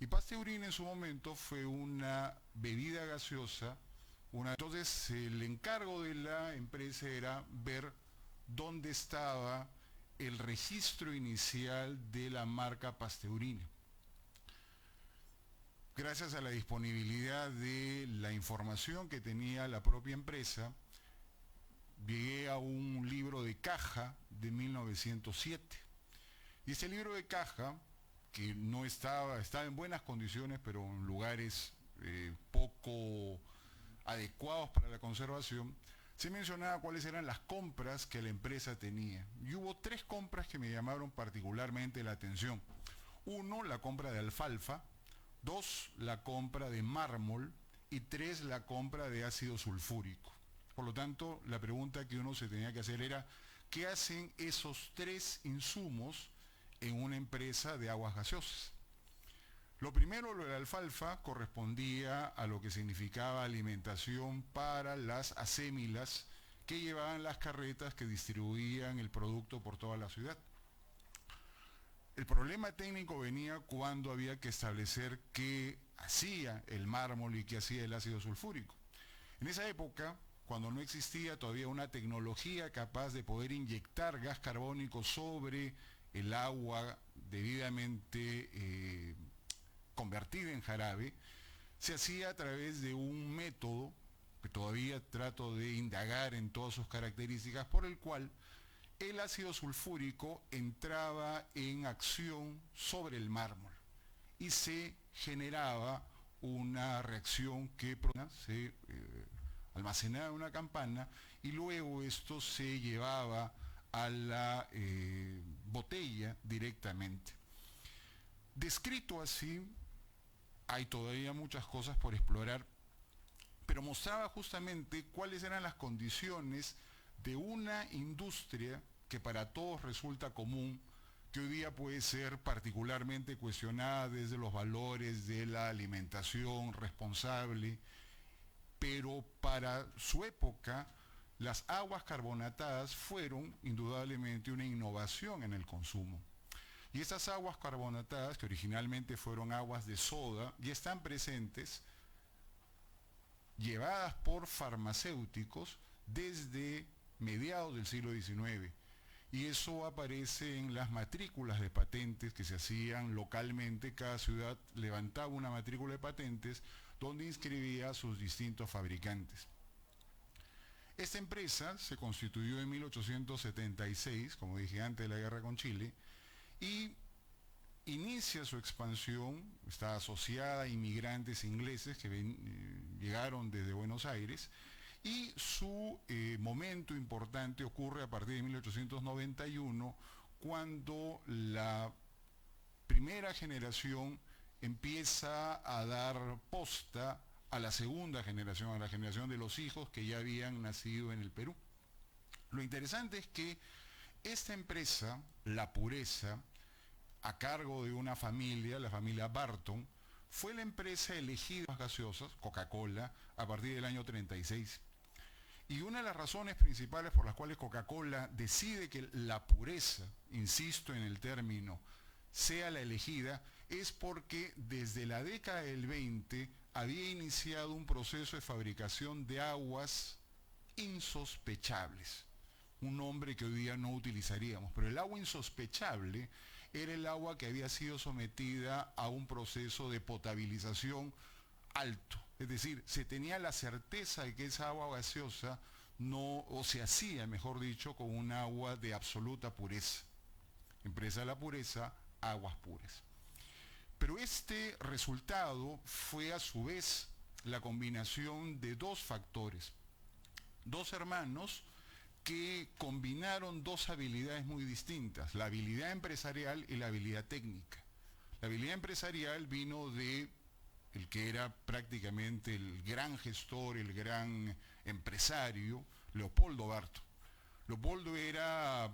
Y Pasteurine en su momento fue una bebida gaseosa. Entonces el encargo de la empresa era ver dónde estaba el registro inicial de la marca Pasteurine. Gracias a la disponibilidad de la información que tenía la propia empresa, llegué a un libro de caja de 1907. Y ese libro de caja, que no estaba en buenas condiciones, pero en lugares poco adecuados para la conservación, se mencionaba cuáles eran las compras que la empresa tenía. Y hubo 3 compras que me llamaron particularmente la atención. 1, la compra de alfalfa. 2, la compra de mármol. Y 3, la compra de ácido sulfúrico. Por lo tanto, la pregunta que uno se tenía que hacer era, ¿qué hacen esos 3 insumos en una empresa de aguas gaseosas? Lo primero, lo de la alfalfa, correspondía a lo que significaba alimentación para las acémilas que llevaban las carretas que distribuían el producto por toda la ciudad. El problema técnico venía cuando había que establecer qué hacía el mármol y qué hacía el ácido sulfúrico. En esa época, cuando no existía todavía una tecnología capaz de poder inyectar gas carbónico sobre el agua debidamente convertida en jarabe, se hacía a través de un método que todavía trato de indagar en todas sus características, por el cual el ácido sulfúrico entraba en acción sobre el mármol y se generaba una reacción que se almacenaba en una campana y luego esto se llevaba a la botella directamente. Descrito así, hay todavía muchas cosas por explorar, pero mostraba justamente cuáles eran las condiciones de una industria que para todos resulta común, que hoy día puede ser particularmente cuestionada desde los valores de la alimentación responsable, pero para su época las aguas carbonatadas fueron indudablemente una innovación en el consumo. Y estas aguas carbonatadas, que originalmente fueron aguas de soda, ya están presentes, llevadas por farmacéuticos desde mediados del siglo XIX. Y eso aparece en las matrículas de patentes que se hacían localmente. Cada ciudad levantaba una matrícula de patentes donde inscribía a sus distintos fabricantes. Esta empresa se constituyó en 1876, como dije antes de la guerra con Chile, y inicia su expansión. Está asociada a inmigrantes ingleses que llegaron desde Buenos Aires, y su momento importante ocurre a partir de 1891, cuando la primera generación empieza a dar posta a la segunda generación, a la generación de los hijos que ya habían nacido en el Perú. Lo interesante es que esta empresa, La Pureza, a cargo de una familia, la familia Barton, fue la empresa elegida en las gaseosas, Coca-Cola, a partir del año 36. Y una de las razones principales por las cuales Coca-Cola decide que La Pureza, insisto en el término, sea la elegida, es porque desde la década del 20 había iniciado un proceso de fabricación de aguas insospechables. Un nombre que hoy día no utilizaríamos, pero el agua insospechable era el agua que había sido sometida a un proceso de potabilización alto. Es decir, se tenía la certeza de que esa agua gaseosa no, o se hacía, mejor dicho, con un agua de absoluta pureza. Empresa de La Pureza, aguas puras. Pero este resultado fue a su vez la combinación de dos factores. Dos hermanos que combinaron dos habilidades muy distintas, la habilidad empresarial y la habilidad técnica. La habilidad empresarial vino de el que era prácticamente el gran gestor, el gran empresario, Leopoldo Barton. Leopoldo era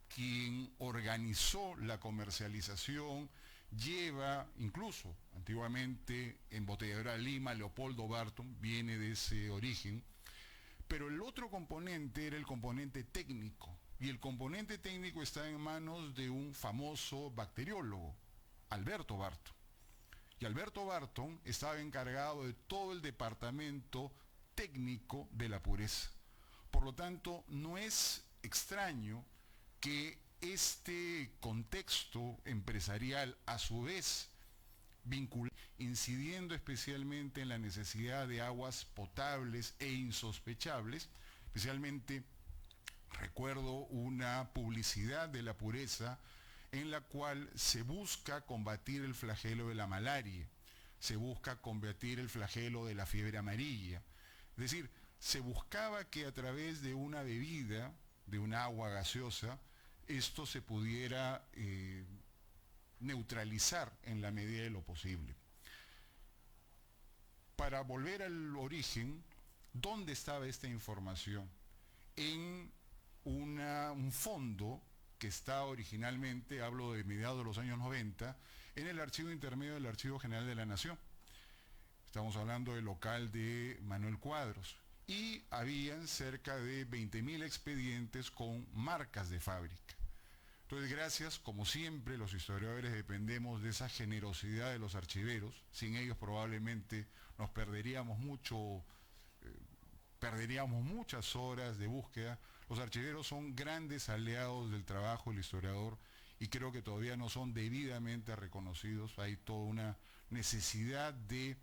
quien organizó la comercialización, lleva, incluso antiguamente Embotelladora Lima, Leopoldo Barton, viene de ese origen, pero el otro componente era el componente técnico, y el componente técnico está en manos de un famoso bacteriólogo, Alberto Barton. Y Alberto Barton estaba encargado de todo el departamento técnico de la pureza. Por lo tanto, no es extraño que este contexto empresarial, a su vez, incidiendo especialmente en la necesidad de aguas potables e insospechables, especialmente recuerdo una publicidad de La Pureza en la cual se busca combatir el flagelo de la malaria, se busca combatir el flagelo de la fiebre amarilla. Es decir, se buscaba que a través de una bebida, de un agua gaseosa, esto se pudiera neutralizar en la medida de lo posible. Para volver al origen, ¿dónde estaba esta información? En un fondo que está originalmente, hablo de mediados de los años 90, en el archivo intermedio del Archivo General de la Nación. Estamos hablando del local de Manuel Cuadros. Y habían cerca de 20.000 expedientes con marcas de fábrica. Entonces, gracias, como siempre, los historiadores dependemos de esa generosidad de los archiveros. Sin ellos probablemente nos perderíamos mucho perderíamos muchas horas de búsqueda. Los archiveros son grandes aliados del trabajo del historiador y creo que todavía no son debidamente reconocidos. Hay toda una necesidad de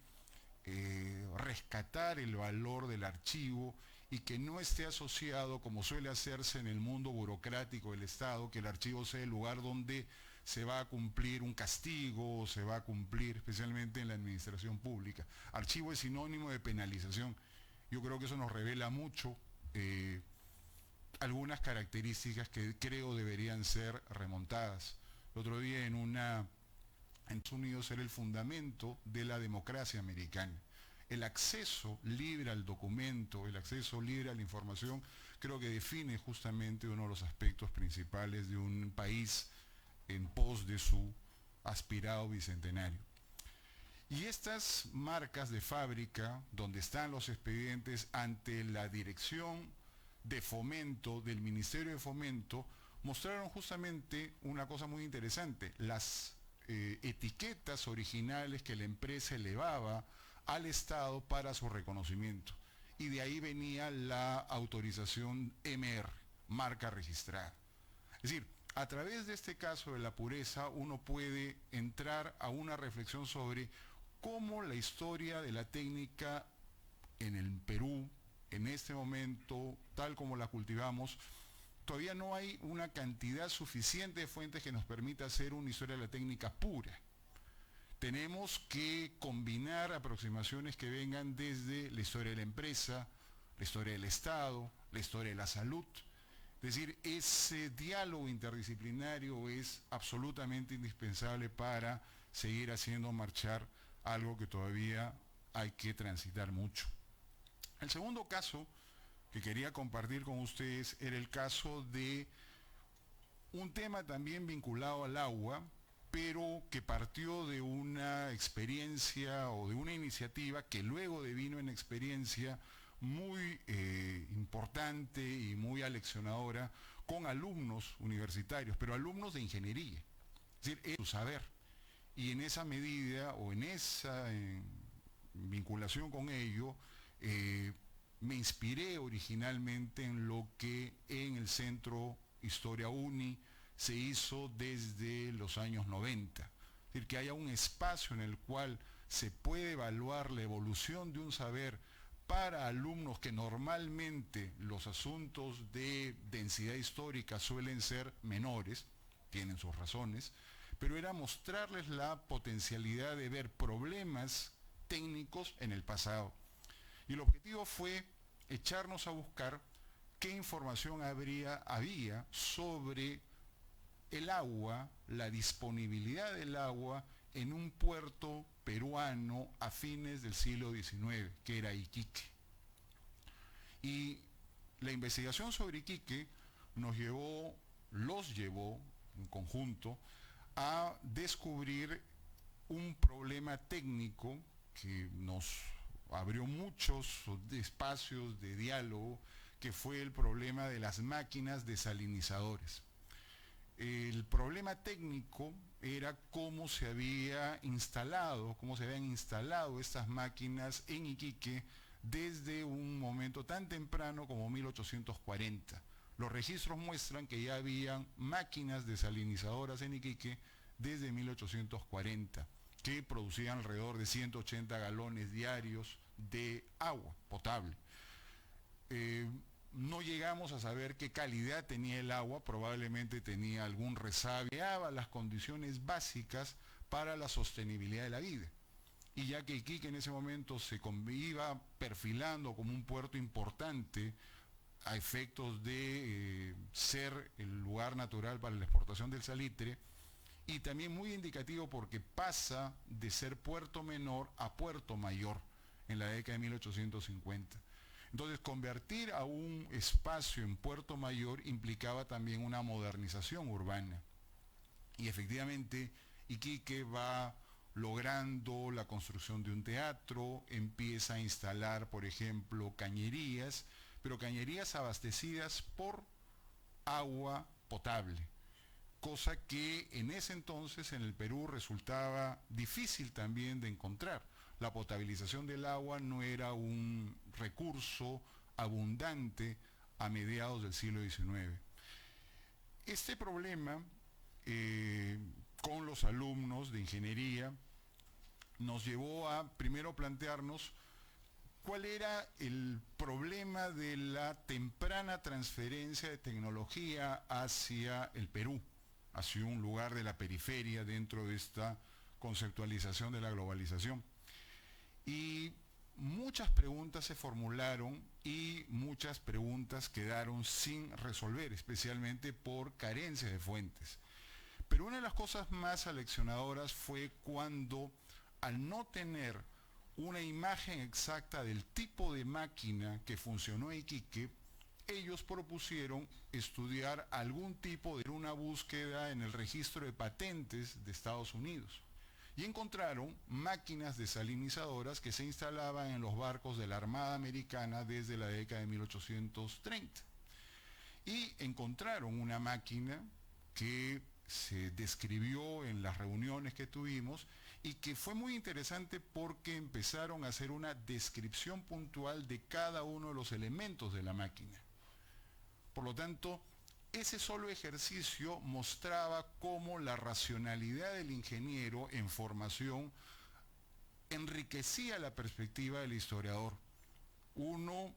rescatar el valor del archivo y que no esté asociado, como suele hacerse en el mundo burocrático del Estado, que el archivo sea el lugar donde se va a cumplir un castigo, se va a cumplir especialmente en la administración pública. Archivo es sinónimo de penalización. Yo creo que eso nos revela mucho algunas características que creo deberían ser remontadas. El otro día en Estados Unidos era el fundamento de la democracia americana. El acceso libre al documento, el acceso libre a la información, creo que define justamente uno de los aspectos principales de un país en pos de su aspirado bicentenario. Y estas marcas de fábrica, donde están los expedientes ante la Dirección de Fomento del Ministerio de Fomento, mostraron justamente una cosa muy interesante, las etiquetas originales que la empresa elevaba al Estado para su reconocimiento. Y de ahí venía la autorización MR, marca registrada. Es decir, a través de este caso de la pureza uno puede entrar a una reflexión sobre cómo la historia de la técnica en el Perú, en este momento, tal como la cultivamos, todavía no hay una cantidad suficiente de fuentes que nos permita hacer una historia de la técnica pura. Tenemos que combinar aproximaciones que vengan desde la historia de la empresa, la historia del Estado, la historia de la salud. Es decir, ese diálogo interdisciplinario es absolutamente indispensable para seguir haciendo marchar algo que todavía hay que transitar mucho. El segundo caso que quería compartir con ustedes era el caso de un tema también vinculado al agua, pero que partió de una experiencia o de una iniciativa que luego devino en experiencia muy importante y muy aleccionadora con alumnos universitarios, pero alumnos de ingeniería. Es decir, es su saber. Y en esa medida o en esa vinculación con ello, me inspiré originalmente en lo que en el Centro Historia Uni se hizo desde los años 90. Es decir, que haya un espacio en el cual se puede evaluar la evolución de un saber para alumnos que normalmente los asuntos de densidad histórica suelen ser menores, tienen sus razones, pero era mostrarles la potencialidad de ver problemas técnicos en el pasado. Y el objetivo fue echarnos a buscar qué información había sobre el agua, la disponibilidad del agua en un puerto peruano a fines del siglo XIX, que era Iquique. Y la investigación sobre Iquique los llevó en conjunto a descubrir un problema técnico que nos abrió muchos espacios de diálogo, que fue el problema de las máquinas desalinizadores. El problema técnico era cómo se habían instalado estas máquinas en Iquique desde un momento tan temprano como 1840. Los registros muestran que ya habían máquinas desalinizadoras en Iquique desde 1840, que producían alrededor de 180 galones diarios de agua potable. No llegamos a saber qué calidad tenía el agua, probablemente tenía algún resabio, creaba las condiciones básicas para la sostenibilidad de la vida. Y ya que Iquique en ese momento se iba perfilando como un puerto importante a efectos de ser el lugar natural para la exportación del salitre, y también muy indicativo porque pasa de ser puerto menor a puerto mayor en la década de 1850. Entonces, convertir a un espacio en puerto mayor implicaba también una modernización urbana. Y efectivamente, Iquique va logrando la construcción de un teatro, empieza a instalar, por ejemplo, cañerías, pero cañerías abastecidas por agua potable, cosa que en ese entonces en el Perú resultaba difícil también de encontrar. La potabilización del agua no era un recurso abundante a mediados del siglo XIX. Este problema con los alumnos de ingeniería nos llevó a primero plantearnos cuál era el problema de la temprana transferencia de tecnología hacia el Perú, hacia un lugar de la periferia dentro de esta conceptualización de la globalización. Y muchas preguntas se formularon y muchas preguntas quedaron sin resolver, especialmente por carencia de fuentes. Pero una de las cosas más aleccionadoras fue cuando, al no tener una imagen exacta del tipo de máquina que funcionó en Iquique, ellos propusieron estudiar algún tipo de una búsqueda en el registro de patentes de Estados Unidos. Y encontraron máquinas desalinizadoras que se instalaban en los barcos de la Armada Americana desde la década de 1830. Y encontraron una máquina que se describió en las reuniones que tuvimos y que fue muy interesante porque empezaron a hacer una descripción puntual de cada uno de los elementos de la máquina. Por lo tanto, ese solo ejercicio mostraba cómo la racionalidad del ingeniero en formación enriquecía la perspectiva del historiador. Uno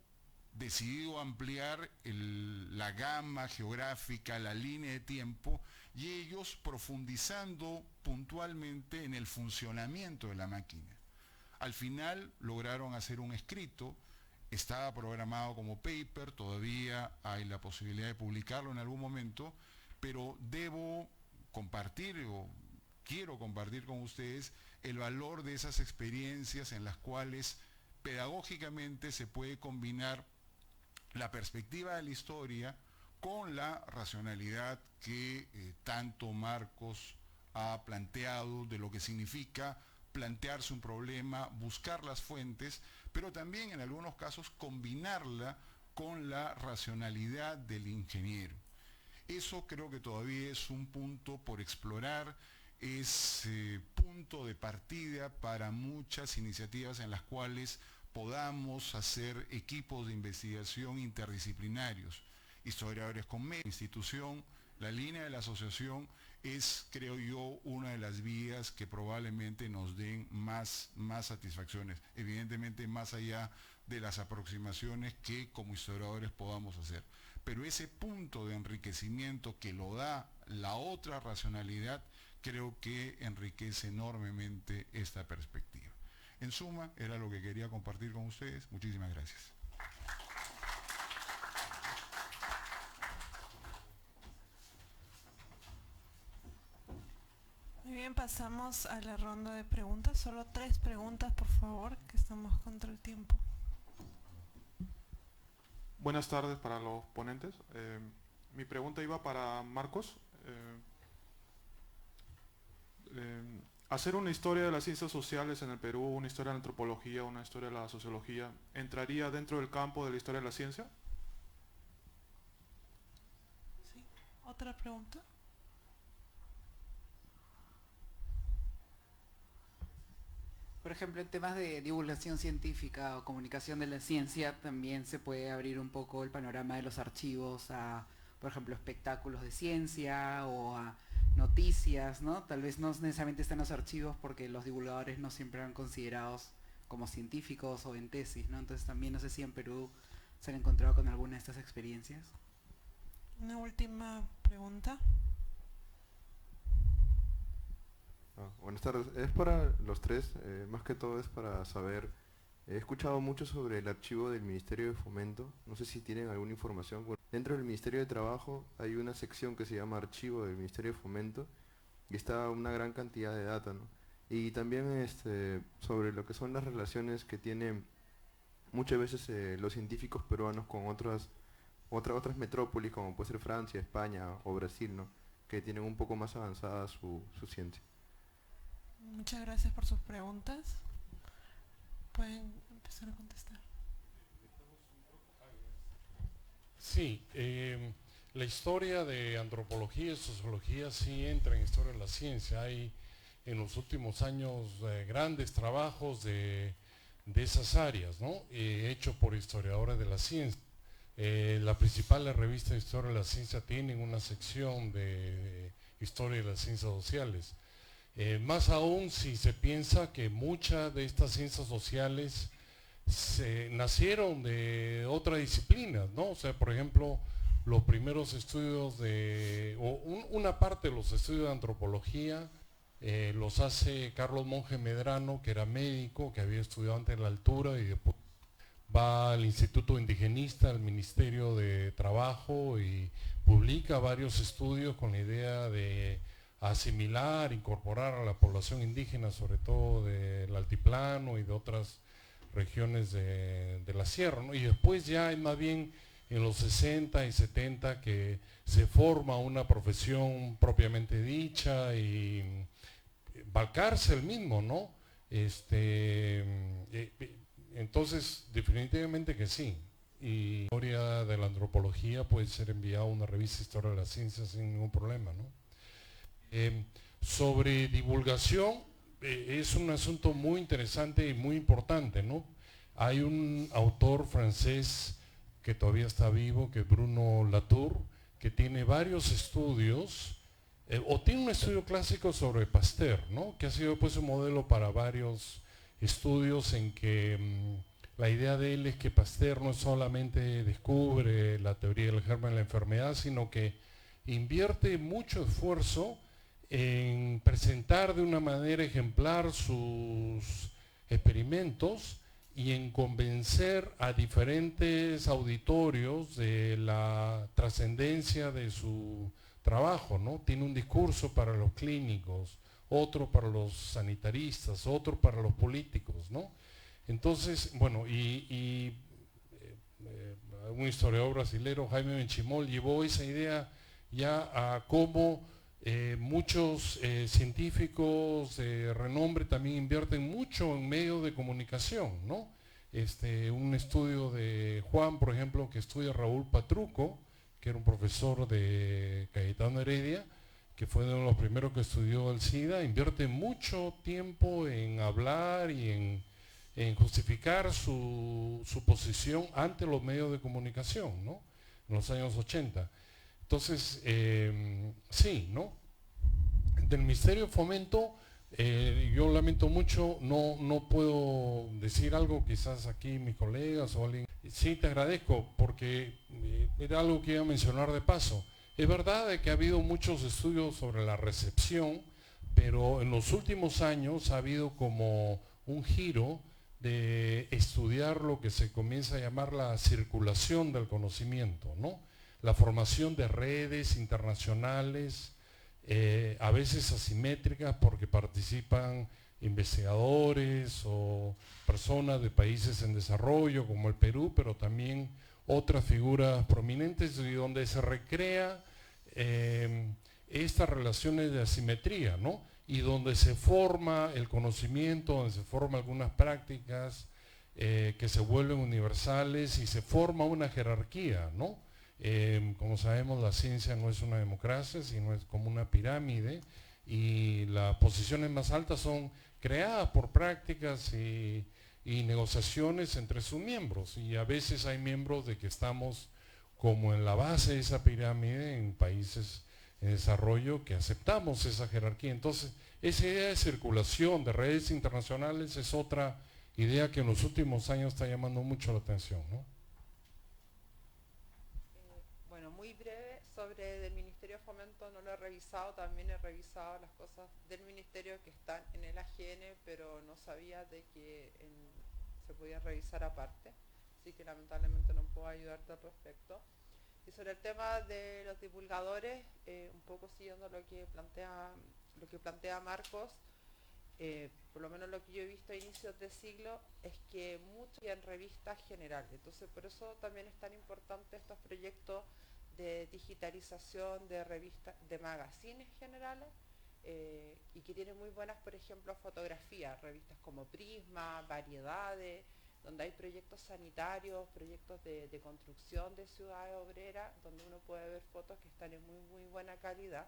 decidió ampliar la gama geográfica, la línea de tiempo, y ellos profundizando puntualmente en el funcionamiento de la máquina. Al final lograron hacer un escrito, estaba programado como paper, todavía hay la posibilidad de publicarlo en algún momento, pero debo compartir o quiero compartir con ustedes el valor de esas experiencias en las cuales pedagógicamente se puede combinar la perspectiva de la historia con la racionalidad que tanto Marcos ha planteado de lo que significa plantearse un problema, buscar las fuentes, pero también en algunos casos combinarla con la racionalidad del ingeniero. Eso creo que todavía es un punto por explorar, es punto de partida para muchas iniciativas en las cuales podamos hacer equipos de investigación interdisciplinarios, historiadores con media institución. La línea de la asociación es, creo yo, una de las vías que probablemente nos den más satisfacciones, evidentemente más allá de las aproximaciones que como historiadores podamos hacer. Pero ese punto de enriquecimiento que lo da la otra racionalidad, creo que enriquece enormemente esta perspectiva. En suma, era lo que quería compartir con ustedes. Muchísimas gracias. Muy bien, pasamos a la ronda de preguntas. Solo 3 preguntas, por favor, que estamos contra el tiempo. Buenas tardes para los ponentes. Mi pregunta iba para Marcos. Hacer una historia de las ciencias sociales en el Perú, una historia de la antropología, una historia de la sociología, ¿entraría dentro del campo de la historia de la ciencia? Sí. ¿Otra pregunta? Por ejemplo, en temas de divulgación científica o comunicación de la ciencia, también se puede abrir un poco el panorama de los archivos a, por ejemplo, espectáculos de ciencia o a noticias, ¿no? Tal vez no necesariamente están los archivos porque los divulgadores no siempre eran considerados como científicos o en tesis, ¿no? Entonces también no sé si en Perú se han encontrado con alguna de estas experiencias. Una última pregunta. Buenas tardes. Es para los tres, más que todo es para saber, he escuchado mucho sobre el archivo del Ministerio de Fomento, no sé si tienen alguna información. Bueno, dentro del Ministerio de Trabajo hay una sección que se llama Archivo del Ministerio de Fomento y está una gran cantidad de data, ¿no? Y también sobre lo que son las relaciones que tienen muchas veces los científicos peruanos con otras metrópolis como puede ser Francia, España o Brasil, ¿no? Que tienen un poco más avanzada su ciencia. Muchas gracias por sus preguntas. Pueden empezar a contestar. Sí, la historia de antropología y sociología sí entra en historia de la ciencia. Hay en los últimos años grandes trabajos de de esas áreas, ¿no? Hecho por historiadores de la ciencia. Las principales revistas de historia de la ciencia tienen una sección de historia de las ciencias sociales. Más aún si se piensa que muchas de estas ciencias sociales nacieron de otras disciplinas, ¿no? O sea, por ejemplo, los primeros estudios una parte de los estudios de antropología los hace Carlos Monge Medrano, que era médico, que había estudiado antes en la altura y después va al Instituto Indigenista, al Ministerio de Trabajo y publica varios estudios con la idea de asimilar, incorporar a la población indígena, sobre todo del altiplano y de otras regiones de la sierra, ¿no? Y después ya es más bien en los 60 y 70 que se forma una profesión propiamente dicha y Valcárcel mismo, ¿no? Entonces, definitivamente que sí. Y la historia de la antropología puede ser enviada a una revista de historia de la ciencia sin ningún problema, ¿no? Sobre divulgación, es un asunto muy interesante y muy importante, ¿no? Hay un autor francés que todavía está vivo, que es Bruno Latour, que tiene varios estudios, o tiene un estudio clásico sobre Pasteur, ¿no? Que ha sido pues un modelo para varios estudios en que la idea de él es que Pasteur no solamente descubre la teoría del germen de la enfermedad, sino que invierte mucho esfuerzo en presentar de una manera ejemplar sus experimentos y en convencer a diferentes auditorios de la trascendencia de su trabajo, ¿no? Tiene un discurso para los clínicos, otro para los sanitaristas, otro para los políticos, ¿no? Entonces, bueno, un historiador brasilero, Jaime Benchimol, llevó esa idea ya a cómo muchos científicos de renombre también invierten mucho en medios de comunicación, ¿no? Un estudio de Juan, por ejemplo, que estudia Raúl Patruco, que era un profesor de Cayetano Heredia, que fue uno de los primeros que estudió el SIDA, invierte mucho tiempo en hablar y en justificar su posición ante los medios de comunicación, ¿no? En los años 80. Entonces, sí, ¿no? Del Ministerio de Fomento, yo lamento mucho, no puedo decir algo, quizás aquí mis colegas o alguien. Sí, te agradezco, porque era algo que iba a mencionar de paso. Es verdad de que ha habido muchos estudios sobre la recepción, pero en los últimos años ha habido como un giro de estudiar lo que se comienza a llamar la circulación del conocimiento, ¿no? La formación de redes internacionales, a veces asimétricas porque participan investigadores o personas de países en desarrollo como el Perú, pero también otras figuras prominentes y donde se recrea estas relaciones de asimetría, ¿no? Y donde se forma el conocimiento, donde se forman algunas prácticas que se vuelven universales y se forma una jerarquía, ¿no? Como sabemos, la ciencia no es una democracia, sino es como una pirámide y las posiciones más altas son creadas por prácticas y negociaciones entre sus miembros, y a veces hay miembros de que estamos como en la base de esa pirámide en países en desarrollo que aceptamos esa jerarquía. Entonces, esa idea de circulación de redes internacionales es otra idea que en los últimos años está llamando mucho la atención, ¿no? Bueno, muy breve sobre del Ministerio de Fomento, no lo he revisado, también he revisado las cosas del Ministerio que están en el AGN, pero no sabía de que se podía revisar aparte, así que lamentablemente no puedo ayudarte al respecto. Y sobre el tema de los divulgadores, un poco siguiendo lo que plantea Marcos, por lo menos lo que yo he visto a inicios de siglo es que mucho en revistas generales, entonces por eso también es tan importante estos proyectos de digitalización de revistas, de magazines generales, y que tienen muy buenas, por ejemplo, fotografías, revistas como Prisma, Variedades, donde hay proyectos sanitarios, proyectos de construcción de ciudades obreras, donde uno puede ver fotos que están en muy buena calidad.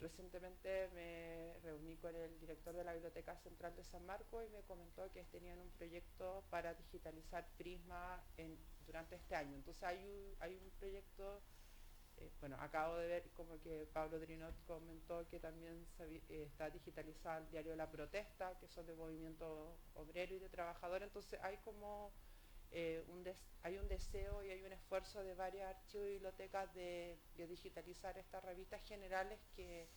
Recientemente me reuní con el director de la Biblioteca Central de San Marcos y me comentó que tenían un proyecto para digitalizar Prisma durante este año. Entonces hay un proyecto, bueno, acabo de ver como que Pablo Drinot comentó que también está digitalizado el diario La Protesta, que son de movimiento obrero y de trabajador. Entonces hay como hay un deseo y hay un esfuerzo de varias archivos y bibliotecas de digitalizar estas revistas generales que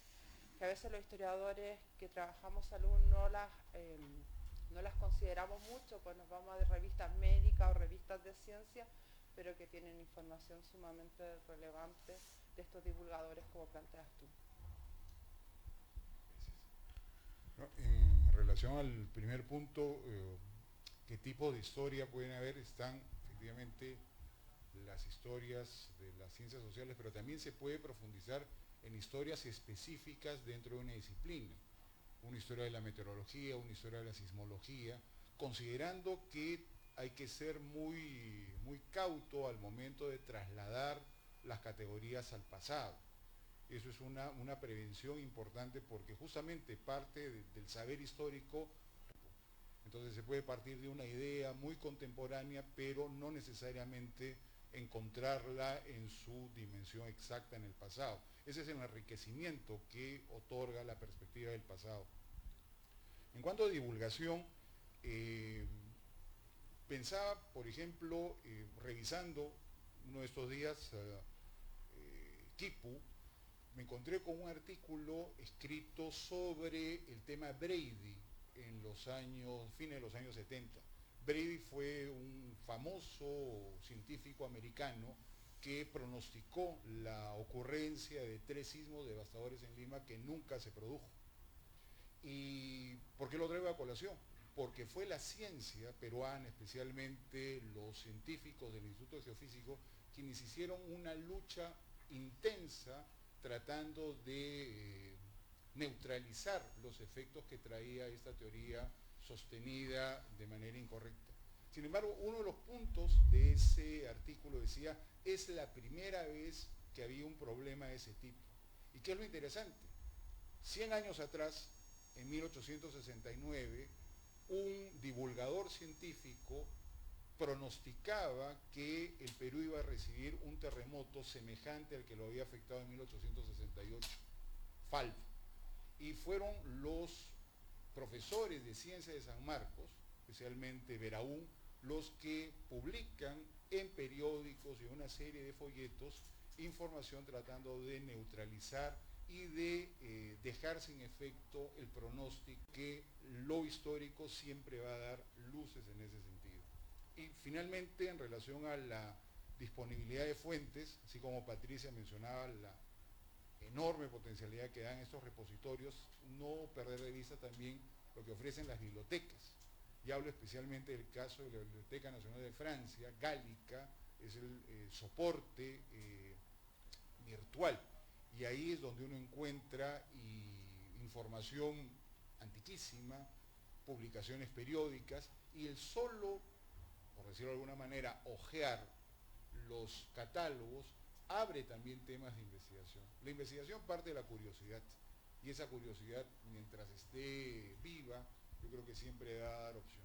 a veces los historiadores que trabajamos salud no las consideramos mucho, pues nos vamos a de revistas médicas o revistas de ciencia, pero que tienen información sumamente relevante de estos divulgadores como planteas tú. En relación al primer punto, qué tipo de historia pueden haber, están efectivamente las historias de las ciencias sociales, pero también se puede profundizar en historias específicas dentro de una disciplina, una historia de la meteorología, una historia de la sismología, considerando que hay que ser muy cauto al momento de trasladar las categorías al pasado. Eso es una prevención importante porque justamente parte del saber histórico. Entonces se puede partir de una idea muy contemporánea, pero no necesariamente encontrarla en su dimensión exacta en el pasado. Ese es el enriquecimiento que otorga la perspectiva del pasado. En cuanto a divulgación, pensaba, por ejemplo, revisando uno de estos días Kipu, me encontré con un artículo escrito sobre el tema Brady en los fines de los años 70. Brady fue un famoso científico americano que pronosticó la ocurrencia de 3 sismos devastadores en Lima que nunca se produjo. ¿Y por qué lo traigo a colación? Porque fue la ciencia peruana, especialmente los científicos del Instituto de Geofísico, quienes hicieron una lucha intensa tratando de neutralizar los efectos que traía esta teoría sostenida de manera incorrecta. Sin embargo, uno de los puntos de ese artículo decía, es la primera vez que había un problema de ese tipo. ¿Y qué es lo interesante? 100 años atrás, en 1869, un divulgador científico pronosticaba que el Perú iba a recibir un terremoto semejante al que lo había afectado en 1868, Falpo. Y fueron los profesores de ciencia de San Marcos, especialmente Veraún, los que publican en periódicos y una serie de folletos información tratando de neutralizar y de dejar sin efecto el pronóstico, que lo histórico siempre va a dar luces en ese sentido. Y finalmente, en relación a la disponibilidad de fuentes, así como Patricia mencionaba la enorme potencialidad que dan estos repositorios, no perder de vista también lo que ofrecen las bibliotecas. Y hablo especialmente del caso de la Biblioteca Nacional de Francia, Gálica, es el soporte virtual. Y ahí es donde uno encuentra información antiquísima, publicaciones periódicas, y el solo, por decirlo de alguna manera, hojear los catálogos abre también temas de investigación. La investigación parte de la curiosidad, y esa curiosidad, mientras esté viva, yo creo que siempre va a dar opción,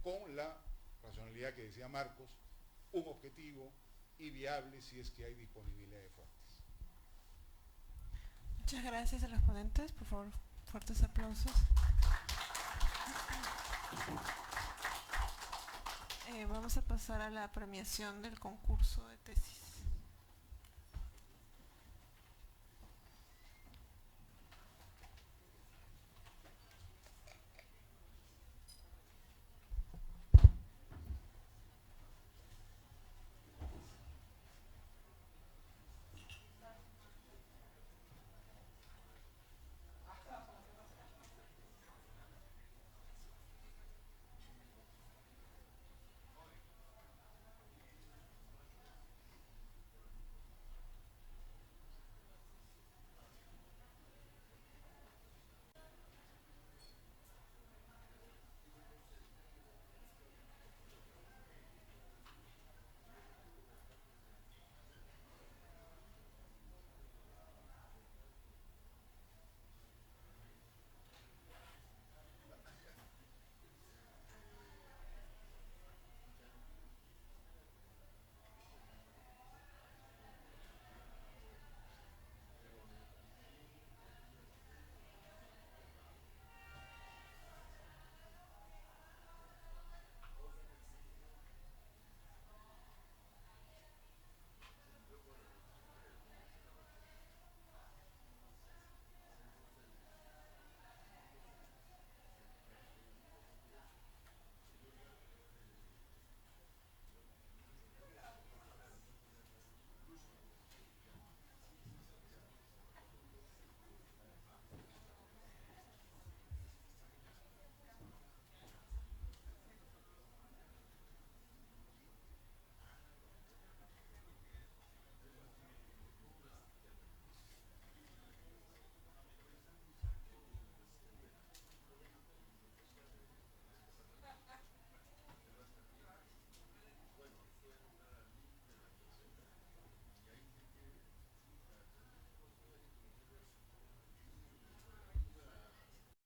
con la racionalidad que decía Marcos, un objetivo y viable si es que hay disponibilidad de fuentes. Muchas gracias a los ponentes, por favor, fuertes aplausos. Vamos a pasar a la premiación del concurso de tesis.